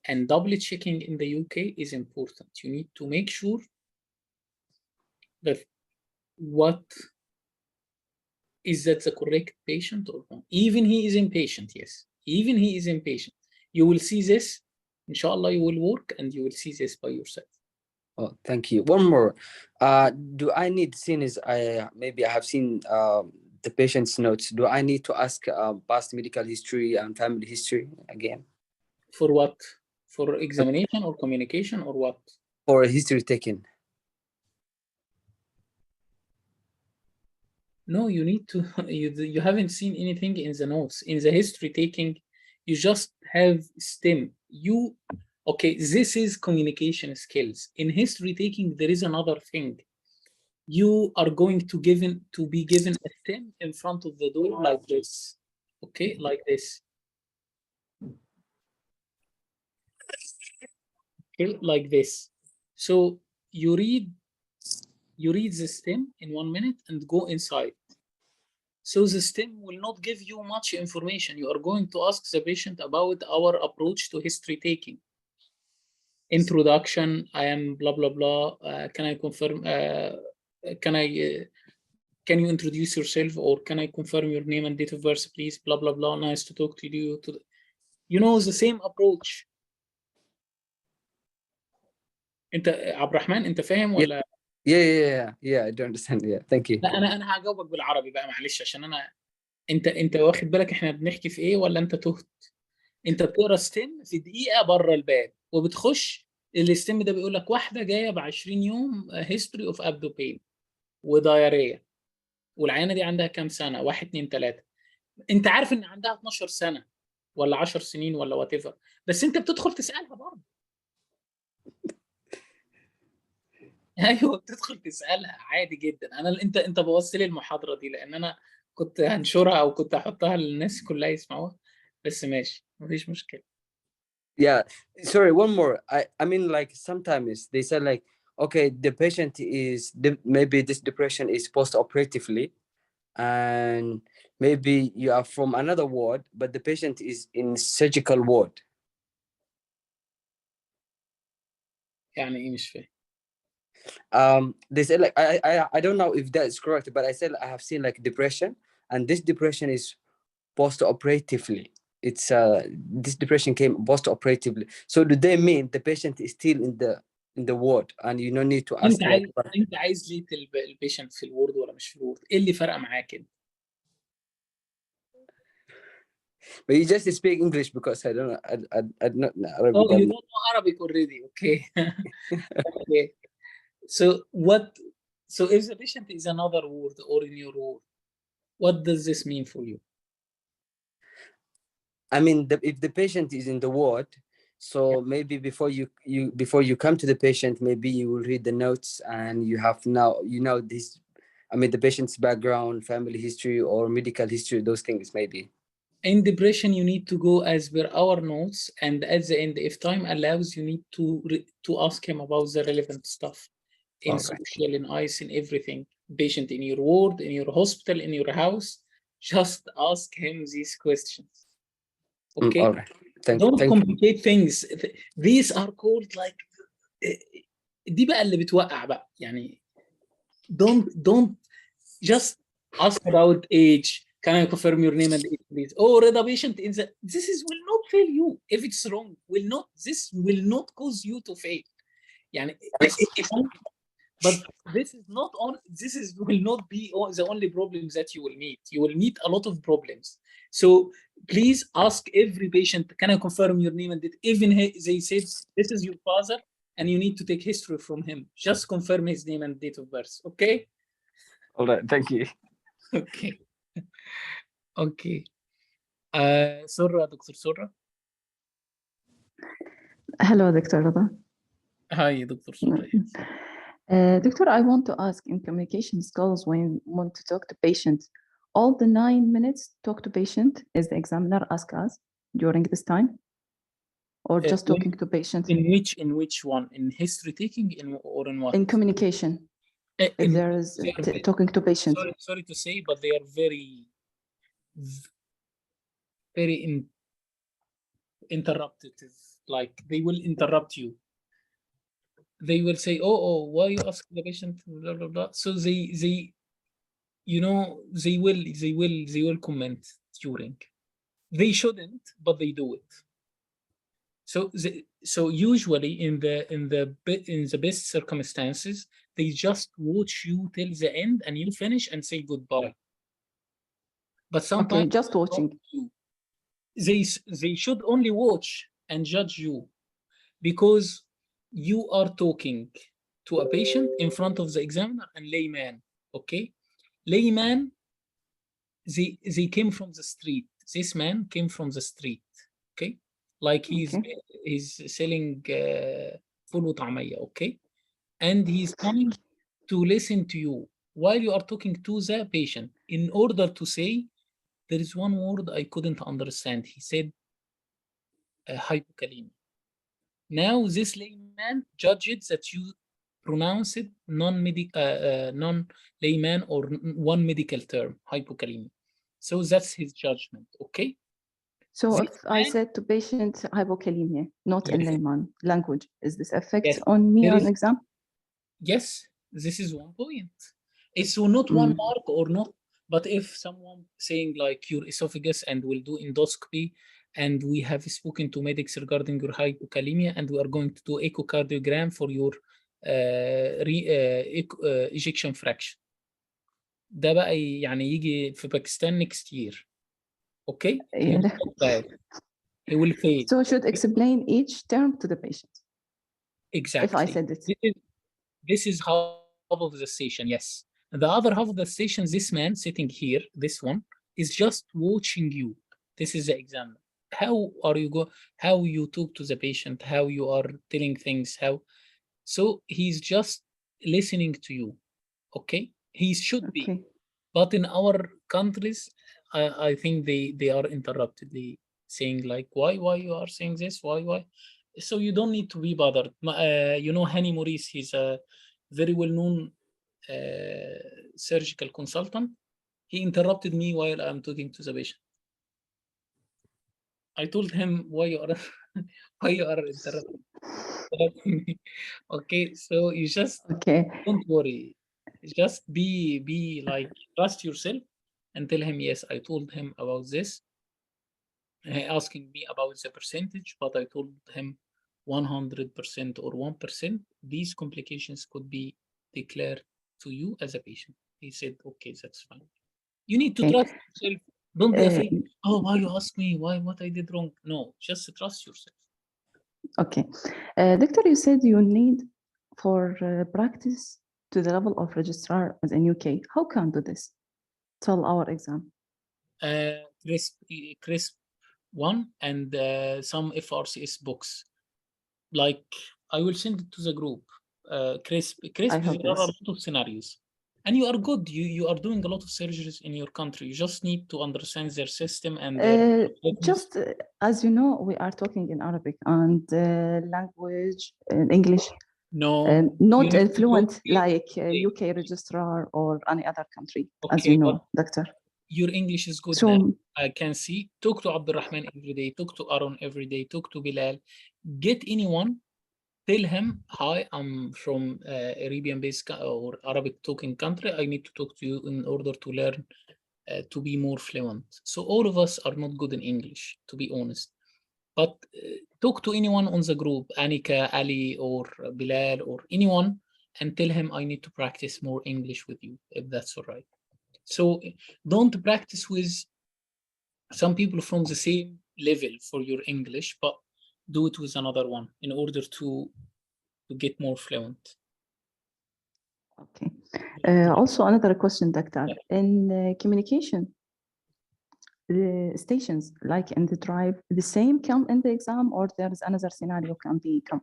And double checking in the UK is important. You need to make sure that is that the correct patient or not? Even he is impatient, yes. Even he is impatient. You will see this, inshallah, you will work and you will see this by yourself. Oh, thank you. One more. Do I need, since maybe I have seen the patient's notes, do I need to ask past medical history and family history again? For what? For examination or communication or what? For history taken. No, you need to, you haven't seen anything in the notes. In the history taking, you just have STEM. Okay, this is communication skills. In history taking, there is another thing. You are going to be given a STEM in front of the door like this. Okay, like this. Okay, like this. So you read the STEM in 1 minute and go inside. So the STEM will not give you much information. You are going to ask the patient about our approach to history taking. Introduction, I am blah, blah, blah. Can I confirm, can you introduce yourself, or can I confirm your name and date of birth, please? Blah, blah, blah. Nice to talk to you. You know, the same approach. انت عبد الرحمن انت فاهم ولا؟ Yeah, I do understand. Yeah, thank you. لا انا هجاوبك بالعربي بقى، معلش، عشان انا انت واخد بالك احنا بنحكي في ايه ولا انت تهت؟ انت بتقرا ستيم في دقيقه بره الباب وبتخش الستيم ده بيقول لك واحده جايه ب 20 يوم هيستوري اوف ابدو بين ودايريه، والعيانه دي عندها كام سنه؟ 1 2 3. انت عارف ان عندها 12 سنه ولا 10 سنين ولا وات ايفر، بس انت بتدخل تسالها برضه. ايوه بتدخل تسالها عادي جدا. انت بوظت لي المحاضره دي، لان انا كنت هنشرها او كنت هحطها للناس كلها يسمعوها، بس ماشي مفيش مشكله. Yeah, sorry, one more. I mean, like sometimes they say like, okay, the patient is maybe this depression is post-operatively, and maybe you are from another ward, but the patient is in surgical ward. يعني ايه مش فاهم؟ They say like I don't know if that is correct, but I said I have seen like depression, and this depression is post-operatively. It's this depression came post-operatively. So do they mean the patient is still in the ward and you don't need to ask like انت عايز ليه البيشنت في الورد ولا مش في الورد؟ ايه اللي فرق معاك كده؟ but you just speak English because I don't know I don't know Arabic. Oh, you don't know Arabic already. Okay. Okay. So if the patient is another ward or in your ward, what does this mean for you? I mean, if the patient is in the ward, so maybe before you come to the patient, maybe you will read the notes and you have now this. I mean, the patient's background, family history, or medical history, those things maybe. In depression, you need to go as per our notes, and at the end, if time allows, you need to ask him about the relevant stuff in social, in ICE, in everything. Patient in your ward, in your hospital, in your house, just ask him these questions. Okay. All right. Don't complicate things. These are called like دي بقى اللي بتوقع بقى يعني. Don't just ask about age. Can I confirm your name and age, please? Oh, Reda patient in the this is will not fail you. If it's wrong, this will not cause you to fail. يعني but this will not be the only problems that you will meet. You will meet a lot of problems. So please ask every patient, can I confirm your name and date? Even they said this is your father and you need to take history from him. Just confirm his name and date of birth. Okay? All right, thank you. Okay. Okay. Surra, Dr. Surra. Hello, Dr. Rada. Hi, Dr. Surra. Doctor, I want to ask in communication skills when you want to talk to patient, all the 9 minutes talk to patient is the examiner ask us during this time? Or just talking to patient? In which one? In history taking or in what? In communication. If there is talking to patient. Sorry to say, but they are very interruptive. Like they will interrupt you. They will say, oh, why you ask the patient, blah, blah, blah. So they you know, they will comment during. They shouldn't, but they do it. So usually in the best circumstances, they just watch you till the end and you finish and say goodbye. But sometimes just watching. They should only watch and judge you because you are talking to a patient in front of the examiner and layman. Okay, layman, they came from the street. This man came from the street. Okay, like he's selling full وطعمية. Okay, and he's coming to listen to you while you are talking to the patient in order to say, there is one word I couldn't understand. He said hypokalemia. Now this layman judged that you pronounce it non-layman or one medical term, hypokalemia. So that's his judgment, okay? So if I said to patient hypokalemia, not in layman language, is this effect on me on exam? Yes, this is one point. It's not one mark or not, but if someone saying like your esophagus and will do endoscopy, and we have spoken to medics regarding your hypokalemia, and we are going to do echocardiogram for your ejection fraction. ده بقى يعني يجي في باكستان next year. Okay? He will fail. So I should explain each term to the patient. Exactly. If I said it. This is half of the station, yes. The other half of the station, this man sitting here, this one, is just watching you. This is the examiner. How you talk to the patient, how you are telling things, how. So he's just listening to you. Okay, he should be, Okay. but in our countries, I think they are interruptedly saying like, why you are saying this, why. So you don't need to be bothered. You know, Hani Maurice, he's a very well-known surgical consultant. He interrupted me while I'm talking to the patient. I told him, why you are why you are interrupting me. Okay, so you just Okay. don't worry. Just be like, trust yourself and tell him, yes, I told him about this. Asking me about the percentage, but I told him 100% or 1%, these complications could be declared to you as a patient. He said, okay, that's fine. You need to Okay. trust yourself. Don't be afraid. Uh, Oh, why you ask me? Why, what I did wrong? No, just trust yourself. Okay. Doctor, you said you need for practice to the level of registrar as in UK. How can do this? Till our exam. Crisp one and some FRCS books. Like, I will send it to the group. Crisp, I hope there are a yes. lot of scenarios. And you are good. You are doing a lot of surgeries in your country. You just need to understand their system and their Just as you know, we are talking in Arabic and language in English, no, not you need to go fluent to like UK registrar or any other country, as okay, you know, but doctor. your English is good So now. I can see. Talk to Abdurrahman every day. Talk to Aaron every day. Talk to Bilal. Get anyone. Tell him, hi, I'm from Arabian-based or Arabic-talking country. I need to talk to you in order to learn to be more fluent. So all of us are not good in English, to be honest. But talk to anyone on the group, Anika, Ali, or Bilal, or anyone, and tell him I need to practice more English with you, if that's all right. So don't practice with some people from the same level for your English, but do it with another one in order to get more fluent. okay. Also, another question, doctor. In communication, the stations like in the drive, the same come in the exam, or there is another scenario can be come?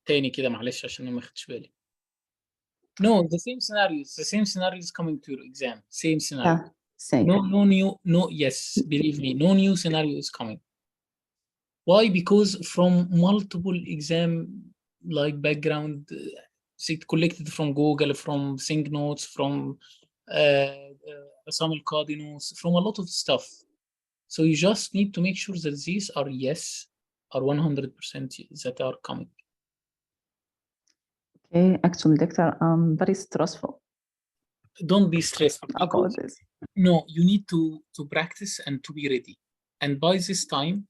تاني كده معلش عشان أنا ما خدتش بالي. No, the same scenarios. The same scenarios coming to your exam. Same scenario. Same. No new, no, yes, believe me, no new scenario is coming. Why? Because from multiple exam like background, collected from Google, from Sync Notes, from Asam al notes, from a lot of stuff. So you just need to make sure that these are yes, are 100% that are coming. Okay, actually, doctor, I'm very stressful. Don't be stressed about this. No, you need to practice and to be ready. And by this time,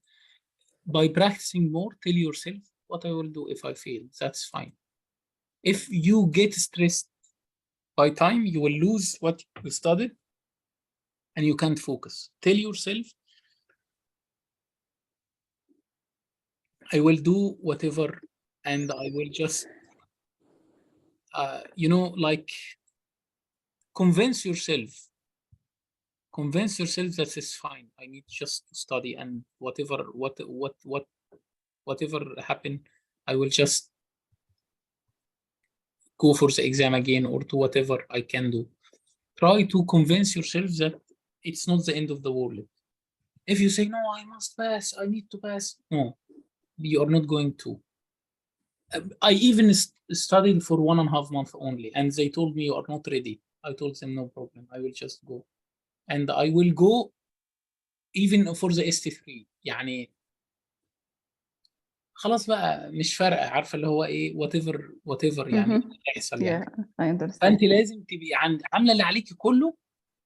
by practicing more, tell yourself what I will do if I fail. That's fine. If you get stressed by time, you will lose what you studied and you can't focus. Tell yourself, I will do whatever and I will just, like convince yourself that it's fine. I need just to study and whatever happen, I will just go for the exam again or do whatever I can do. Try to convince yourself that it's not the end of the world. If you say, no, I must pass, I need to pass, no, you are not going to. I even studied for 1.5 months only, and they told me you are not ready. I told them, no problem, I will just go. And I will go even for the ST3. يعني خلاص بقى مش فارقه، عارفه اللي هو ايه، whatever يعني هيحصل يعني. Yeah, I understand. فانت لازم تبقي عامله اللي عليكي كله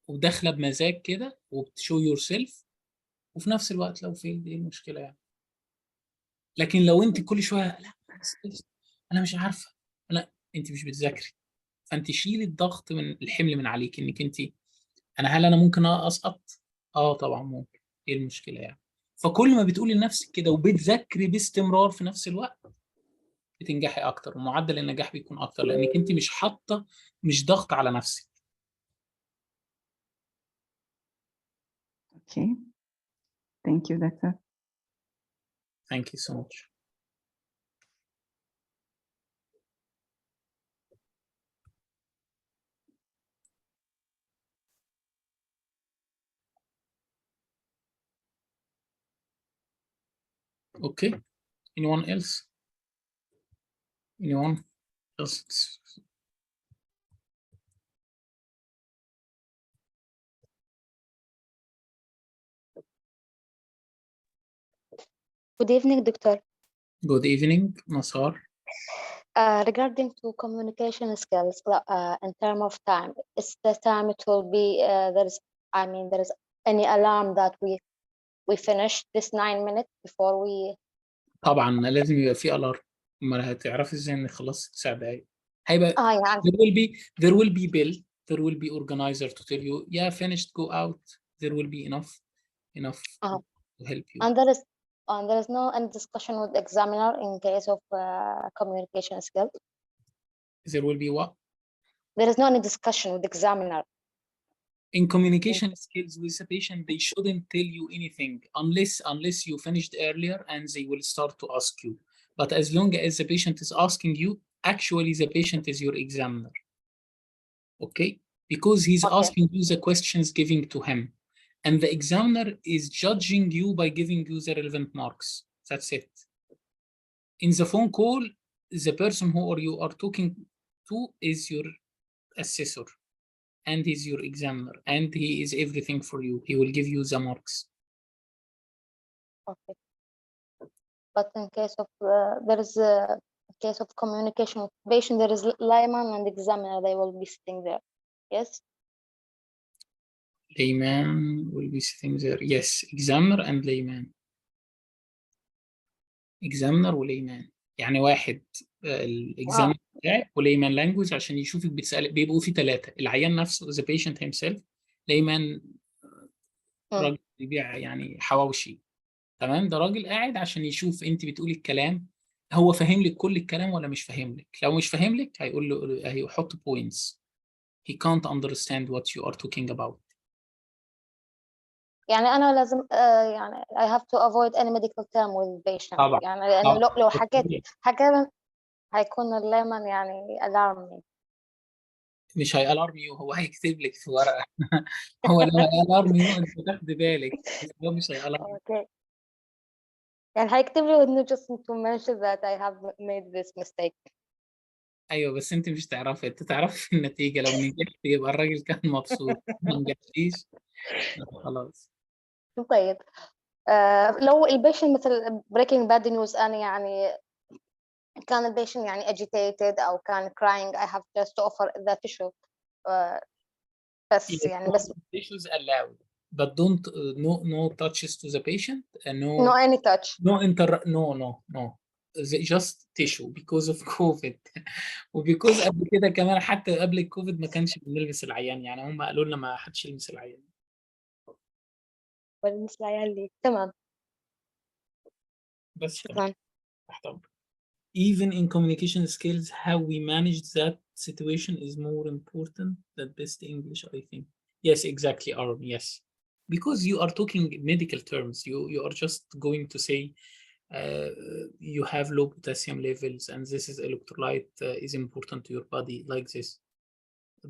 وداخله بمزاج كده وبتشو يور سيلف، وفي نفس الوقت لو في ايه المشكله يعني. لكن لو انت كل شويه لا انا مش عارفه، انت مش بتذاكري، فانت شيلي الضغط من الحمل من عليك انك انت هل انا ممكن اسقط؟ اه طبعا ممكن، ايه المشكله يعني. فكل ما بتقولي لنفسك كده وبتذاكري باستمرار في نفس الوقت بتنجحي اكتر ومعدل النجاح بيكون اكتر، لانك انت مش حاطه، مش ضغط على نفسك. Okay. Thank you, doctor. Thank you so much. Okay. Anyone else? Anyone else? Good evening, Doctor. Good evening, Masar. Regarding to communication skills, in terms of time, is the time it will be there is any alarm that we finish this 9 minutes before we. طبعا لازم يبقى في الارم، امال هتعرفي ازاي ان خلصت 9 دقايق؟ هيبقى يعني there will be bill, there will be organizer to tell you yeah finished, go out. There will be enough to help you. and there is no any discussion with examiner in case of communication skills. There will be what? There is no any discussion with examiner. In communication skills with the patient, they shouldn't tell you anything unless you finished earlier and they will start to ask you. But as long as the patient is asking you, actually the patient is your examiner. Okay? Because he's asking you the questions giving to him. And the examiner is judging you by giving you the relevant marks. That's it. In the phone call, the person who you are talking to is your assessor. And he's your examiner, and he is everything for you. He will give you the marks. Okay. But in case of there is a case of communication with patient, there is layman and examiner. They will be sitting there. Yes. Layman will be sitting there. Yes, examiner and layman. examiner وlayman. يعني واحد الاكزامنر بتاعك وليمان لانجوج عشان يشوفك بتسأل. بيبقوا في 3: العيان نفسه the patient himself، layman راجل بيبيع يعني حواوشي، تمام، ده راجل قاعد عشان يشوف انت بتقولي الكلام هو فاهم لك كل الكلام ولا مش فاهم لك. لو مش فاهم لك هيقول له، هيحط points. He can't understand what you are talking about. يعني أنا لازم يعني I have to avoid any medical term with patient. طبعا. يعني لأنه لو حكيت هيكون الليمن يعني alarm me. مش هيالارم يو، هو هيكتب لك في ورقه. هو لو هيالارم يو انت تاخد بالك، بس هو مش هيالارم. Okay. يعني هيكتب لي انه just to mention that I have made this mistake. ايوه بس انت مش تعرفي، انت تعرفي النتيجه. لو نجحت يبقى الراجل كان مبسوط، ما نجحتيش خلاص. طيب لو البيشنت مثل breaking bad news أنا يعني كان البيشنت يعني agitated أو كان crying I have just to offer the tissue بس يعني بس tissues allowed but don't no touches to the patient, no any touch, no just tissue because of COVID. وبيكوز قبل كده كمان حتى قبل الكوفيد ما كانش بنلبس العيان، يعني هم قالوا لنا ما حدش يلبس العيان. بلبس العيان ليه؟ تمام. بس شكرا. Even in communication skills, how we manage that situation is more important than best English, I think. Yes, exactly, Arun, yes. Because you are talking medical terms, you are just going to say you have low potassium levels and this is electrolyte is important to your body, like this.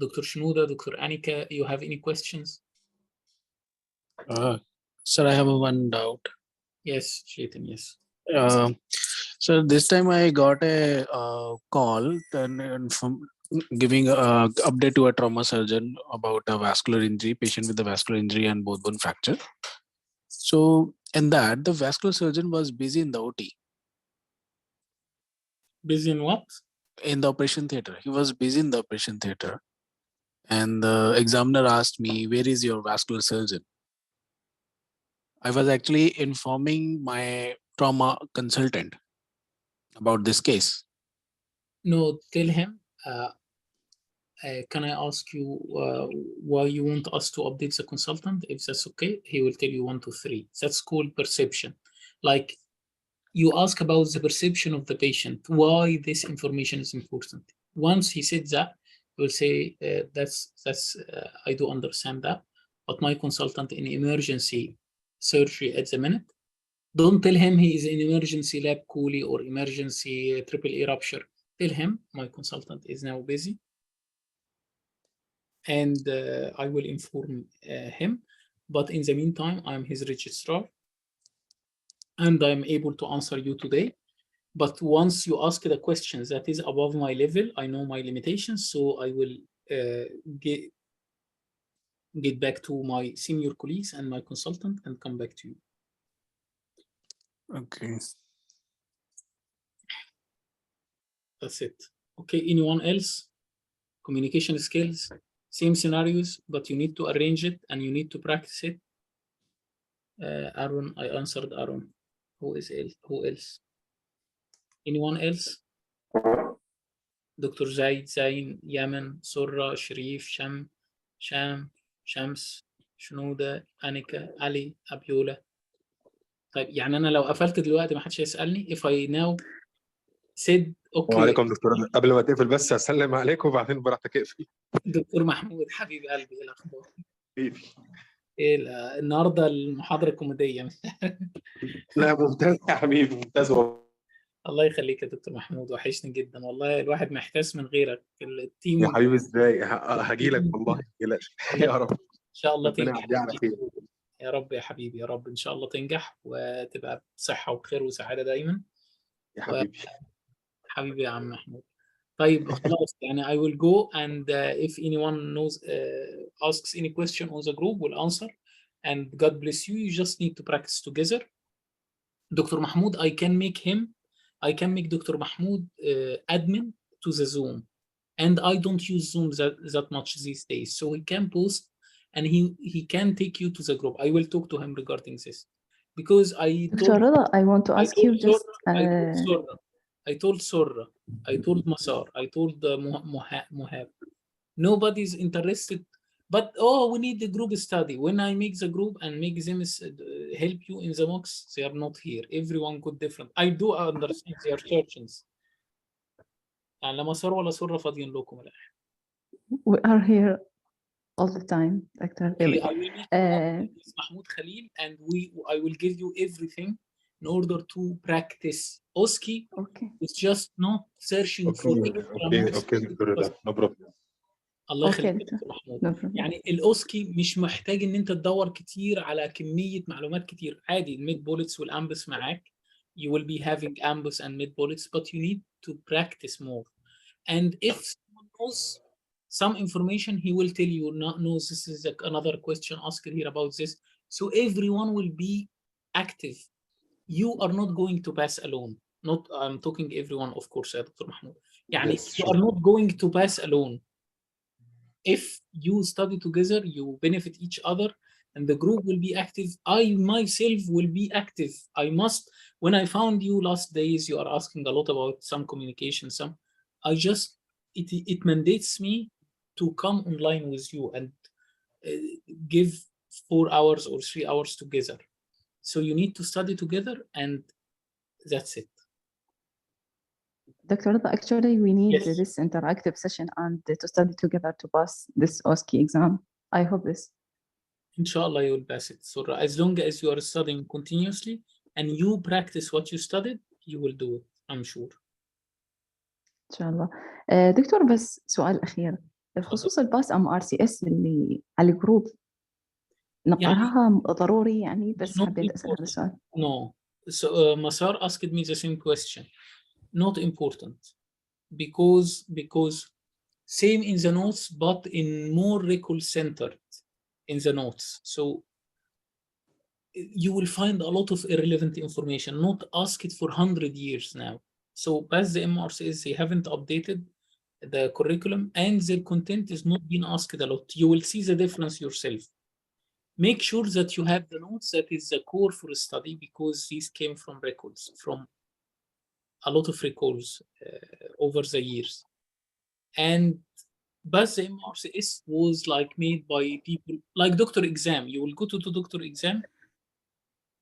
Dr. Shnuda, Dr. Anika, you have any questions? Sir, I have one doubt. Yes, Shaitan, yes. So this time I got a call from giving an update to a trauma surgeon about a vascular injury, patient with a vascular injury and both bone fracture. So in that, the vascular surgeon was busy in the OT. Busy in what? In the operation theater. He was busy in the operation theater. And the examiner asked me, where is your vascular surgeon? I was actually informing my trauma consultant about this case. No, tell him, can I ask you why you want us to update the consultant? If that's okay, he will tell you 1, 2, 3. That's called perception. Like you ask about the perception of the patient, why this information is important. Once he said that, he will say, that's I do understand that, but my consultant in emergency surgery at the minute, don't tell him he is in emergency lab coolie or emergency triple E rupture. Tell him my consultant is now busy and I will inform him. But in the meantime, I'm his registrar. and I'm able to answer you today. But once you ask the questions that is above my level, I know my limitations, so I will get back to my senior colleagues and my consultant and come back to you. Okay. That's it. Okay, anyone else? Communication skills, same scenarios, but you need to arrange it and you need to practice it. Aaron, I answered Aaron. Who else? Anyone else? Dr. Zaid, Zain, Yaman, Surra, Sharif, Sham, Shams, شنودة, أنيكا, علي, أبيولا. طيب يعني أنا لو قفلت دلوقتي ما حدش هيسألني if I now said okay. وعليكم دكتور، قبل ما تقفل بس أسلم عليكم وبعدين براحتك اقفل. دكتور محمود حبيب قلبي، إيه الأخبار؟ حبيبي. إيه النهارده المحاضرة كوميدية. لا ممتاز يا حبيبي، ممتاز والله. الله يخليك يا دكتور محمود، وحشني جدا والله، الواحد محتاس من غيرك التيم. يا حبيبي ازاي هجي لك والله، ما تقلقش يا رب. ان شاء الله ربنا تنجح يعدي على خير. يا رب يا حبيبي، يا رب ان شاء الله تنجح وتبقى بصحة وخير وسعادة دايما يا حبيبي. حبيبي يا عم محمود. طيب خلاص يعني I will go and if anyone knows asks any question on the group we'll answer, and God bless you. You just need to practice together. Dr. Mahmoud, I can make Dr. Mahmoud admin to the Zoom, and I don't use Zoom that much these days, so he can post and he can take you to the group. I will talk to him regarding this because Dr. Rada, I want to ask you just I told Surra, I told Masar, I told Mohab. Nobody's interested, but we need the group study. When I make the group and make them help you in the mocks, they are not here. Everyone got different. I do understand they are churches. يعني لا مسار ولا سرة فاضيين لكم الآن. We are here all the time, Dr. Okay, I will meet with Mahmoud Khalil and I will give you everything in order to practice OSCE. Okay. It's just not searching for اوكي دكتور، no problem. الله يخليك يا دكتور محمود. يعني الاوسكي مش محتاج ان انت تدور كتير على كميه معلومات كتير، عادي الميد بولتس والامبس معاك. You will be having ambus and mid bullets, but you need to practice more. And if someone knows some information, he will tell you, no, this is another question asked here about this. So everyone will be active. You are not going to pass alone. Not, I'm talking everyone, of course, Dr. Mahmoud. يعني Yes, you are not going to pass alone. If you study together, you benefit each other, and the group will be active. I myself will be active. I must. When I found you last days, you are asking a lot about some communication. It mandates me to come online with you and give 4 hours or 3 hours together. So you need to study together, and that's it. Dr. Rada, actually, we need this interactive session and to study together to pass this OSCE exam. I hope this. Inshallah, you will pass it. So as long as you are studying continuously and you practice what you studied, you will do it, I'm sure. إن شاء الله. دكتور بس سؤال أخير بخصوص الباس MRCS اللي على الجروب نقراها ضروري يعني، بس حبيت أسأل هذا السؤال. No. So Masar asked me the same question. Not important because same in the notes, but in more recall centered in the notes. So you will find a lot of irrelevant information, not asked for 100 years now. So past the MRCS, they haven't updated the curriculum and their content is not being asked a lot. You will see the difference yourself. Make sure that you have the notes that is the core for study, because these came from records, from a lot of recalls over the years. And but the MRCS was like made by people like doctor exam. You will go to doctor exam,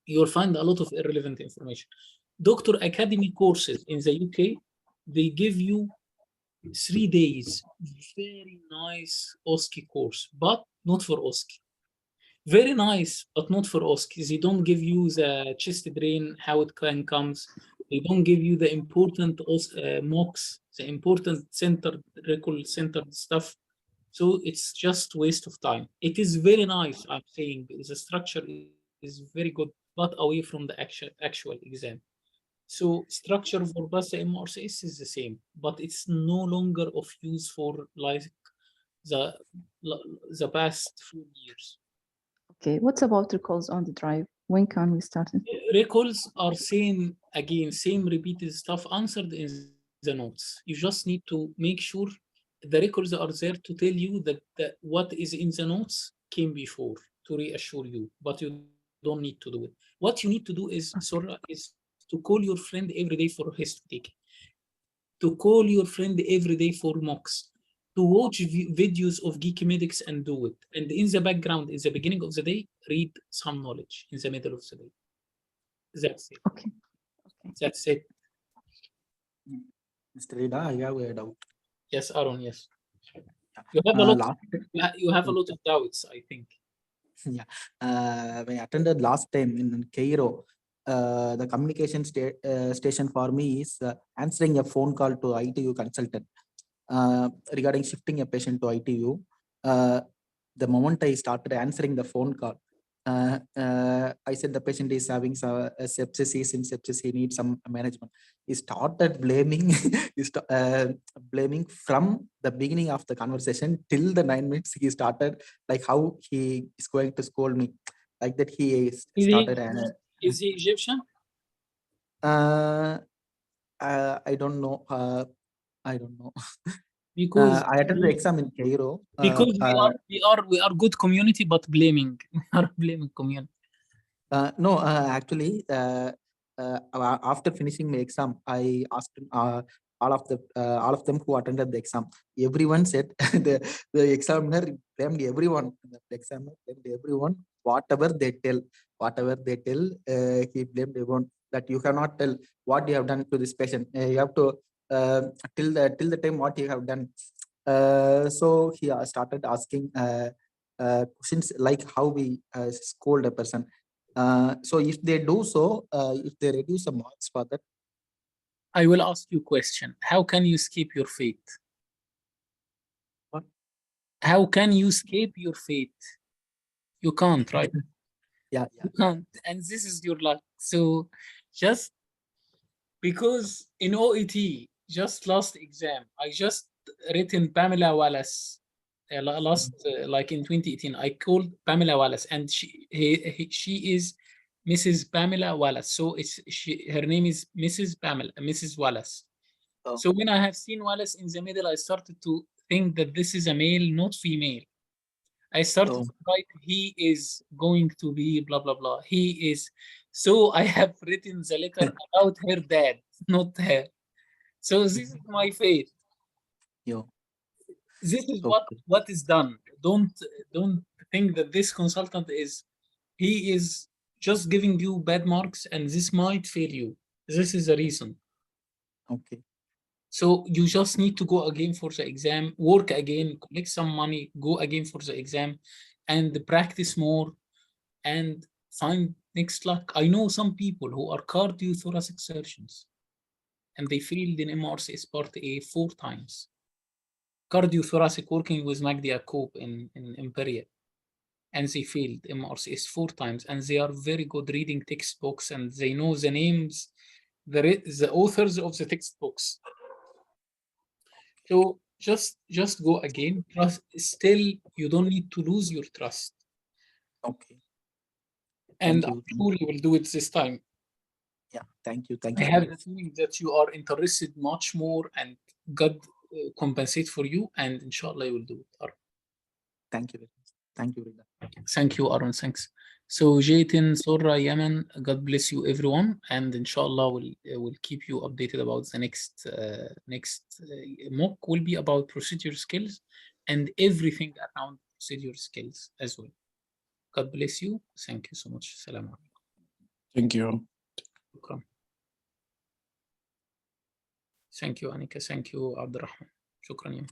you will find a lot of irrelevant information. Doctor academy courses in the UK, they give you 3 days, very nice OSCE course, but not for OSCE. Very nice, but not for OSCE. They don't give you the chest drain, how it comes. They don't give you the important mocks, the important recall centered stuff. So it's just waste of time. It is very nice, I'm saying, the structure is is very good, but away from the actual exam. So structure for bus MRCS is the same, but it's no longer of use for like the the past 4 years. Okay, what about recalls on the drive? When can we start it? Recalls are same again, same repeated stuff answered in the notes. You just need to make sure the records are there to tell you that what is in the notes came before to reassure you, but you don't need to do it. What you need to do is, Sora, is to call your friend every day for history taking, to call your friend every day for mocks, to watch videos of geeky medics and do it. And in the background, in the beginning of the day, read some knowledge in the middle of the day. That's it. Okay. That's it. Mr. Rida, I have a doubt. Yes, Aaron, yes. You have a lot, Last, you have a lot of doubts, I think. yeah. When I attended last time in Cairo, the communication station for me is answering a phone call to ITU consultant regarding shifting a patient to ITU. The moment I started answering the phone call, I said the patient is having sepsis, he's in sepsis, he needs some management. He started blaming, blaming from the beginning of the conversation till the 9 minutes. He started like how he is going to scold me, like that. He started. Is he Egyptian? I don't know. I don't know. Because I attended the exam in Cairo. Because we are good community, but blaming community. No, actually, after finishing my exam, I asked all of them who attended the exam. Everyone said the examiner blamed everyone. The examiner blamed everyone. Whatever they tell, he blamed everyone. That you cannot tell what you have done to this patient. You have to till the time what you have done. So he started asking questions like how we scold a person. So if they do so, if they reduce the marks for that. I will ask you a question. How can you escape your fate? What? How can you escape your fate? You can't, right? Yeah. You can't. And this is your luck. So just because in OET, just last exam, I just written Pamela Wallace. Like in 2018, I called Pamela Wallace, and she is Mrs. Pamela Wallace. So her name is Mrs. Wallace. Oh. So when I have seen Wallace in the middle, I started to think that this is a male, not female. I started to write, he is going to be blah, blah, blah. He is. So I have written the letter about her dad, not her. So this is my fate. Yo. This is what is done. Don't think that this consultant he is just giving you bad marks and this might fail you. This is the reason. Okay. So you just need to go again for the exam, work again, collect some money, go again for the exam, and practice more and find next luck. I know some people who are cardiothoracic surgeons and they failed in MRCS Part A 4 times. Cardiothoracic working with Magdi Yaqub in Imperial. And they failed MRCS 4 times. And they are very good reading textbooks and they know the names, the authors of the textbooks. So just go again. Trust. Still, you don't need to lose your trust. Okay. And I'm sure you will do it this time. Yeah, thank you. I have the feeling that you are interested much more and God compensate for you, and inshallah you will do it, Aaron. Thank you. Thank you, Rida. Thank you, Aaron. Thanks. So Jaytin, Sora, Yemen, God bless you, everyone, and inshallah we'll keep you updated about the next mock will be about procedure skills and everything around procedure skills as well. God bless you. Thank you so much. Salam alaikum. Thank you. Thank you, Anika. Thank you, Abdurrahman. Shukran.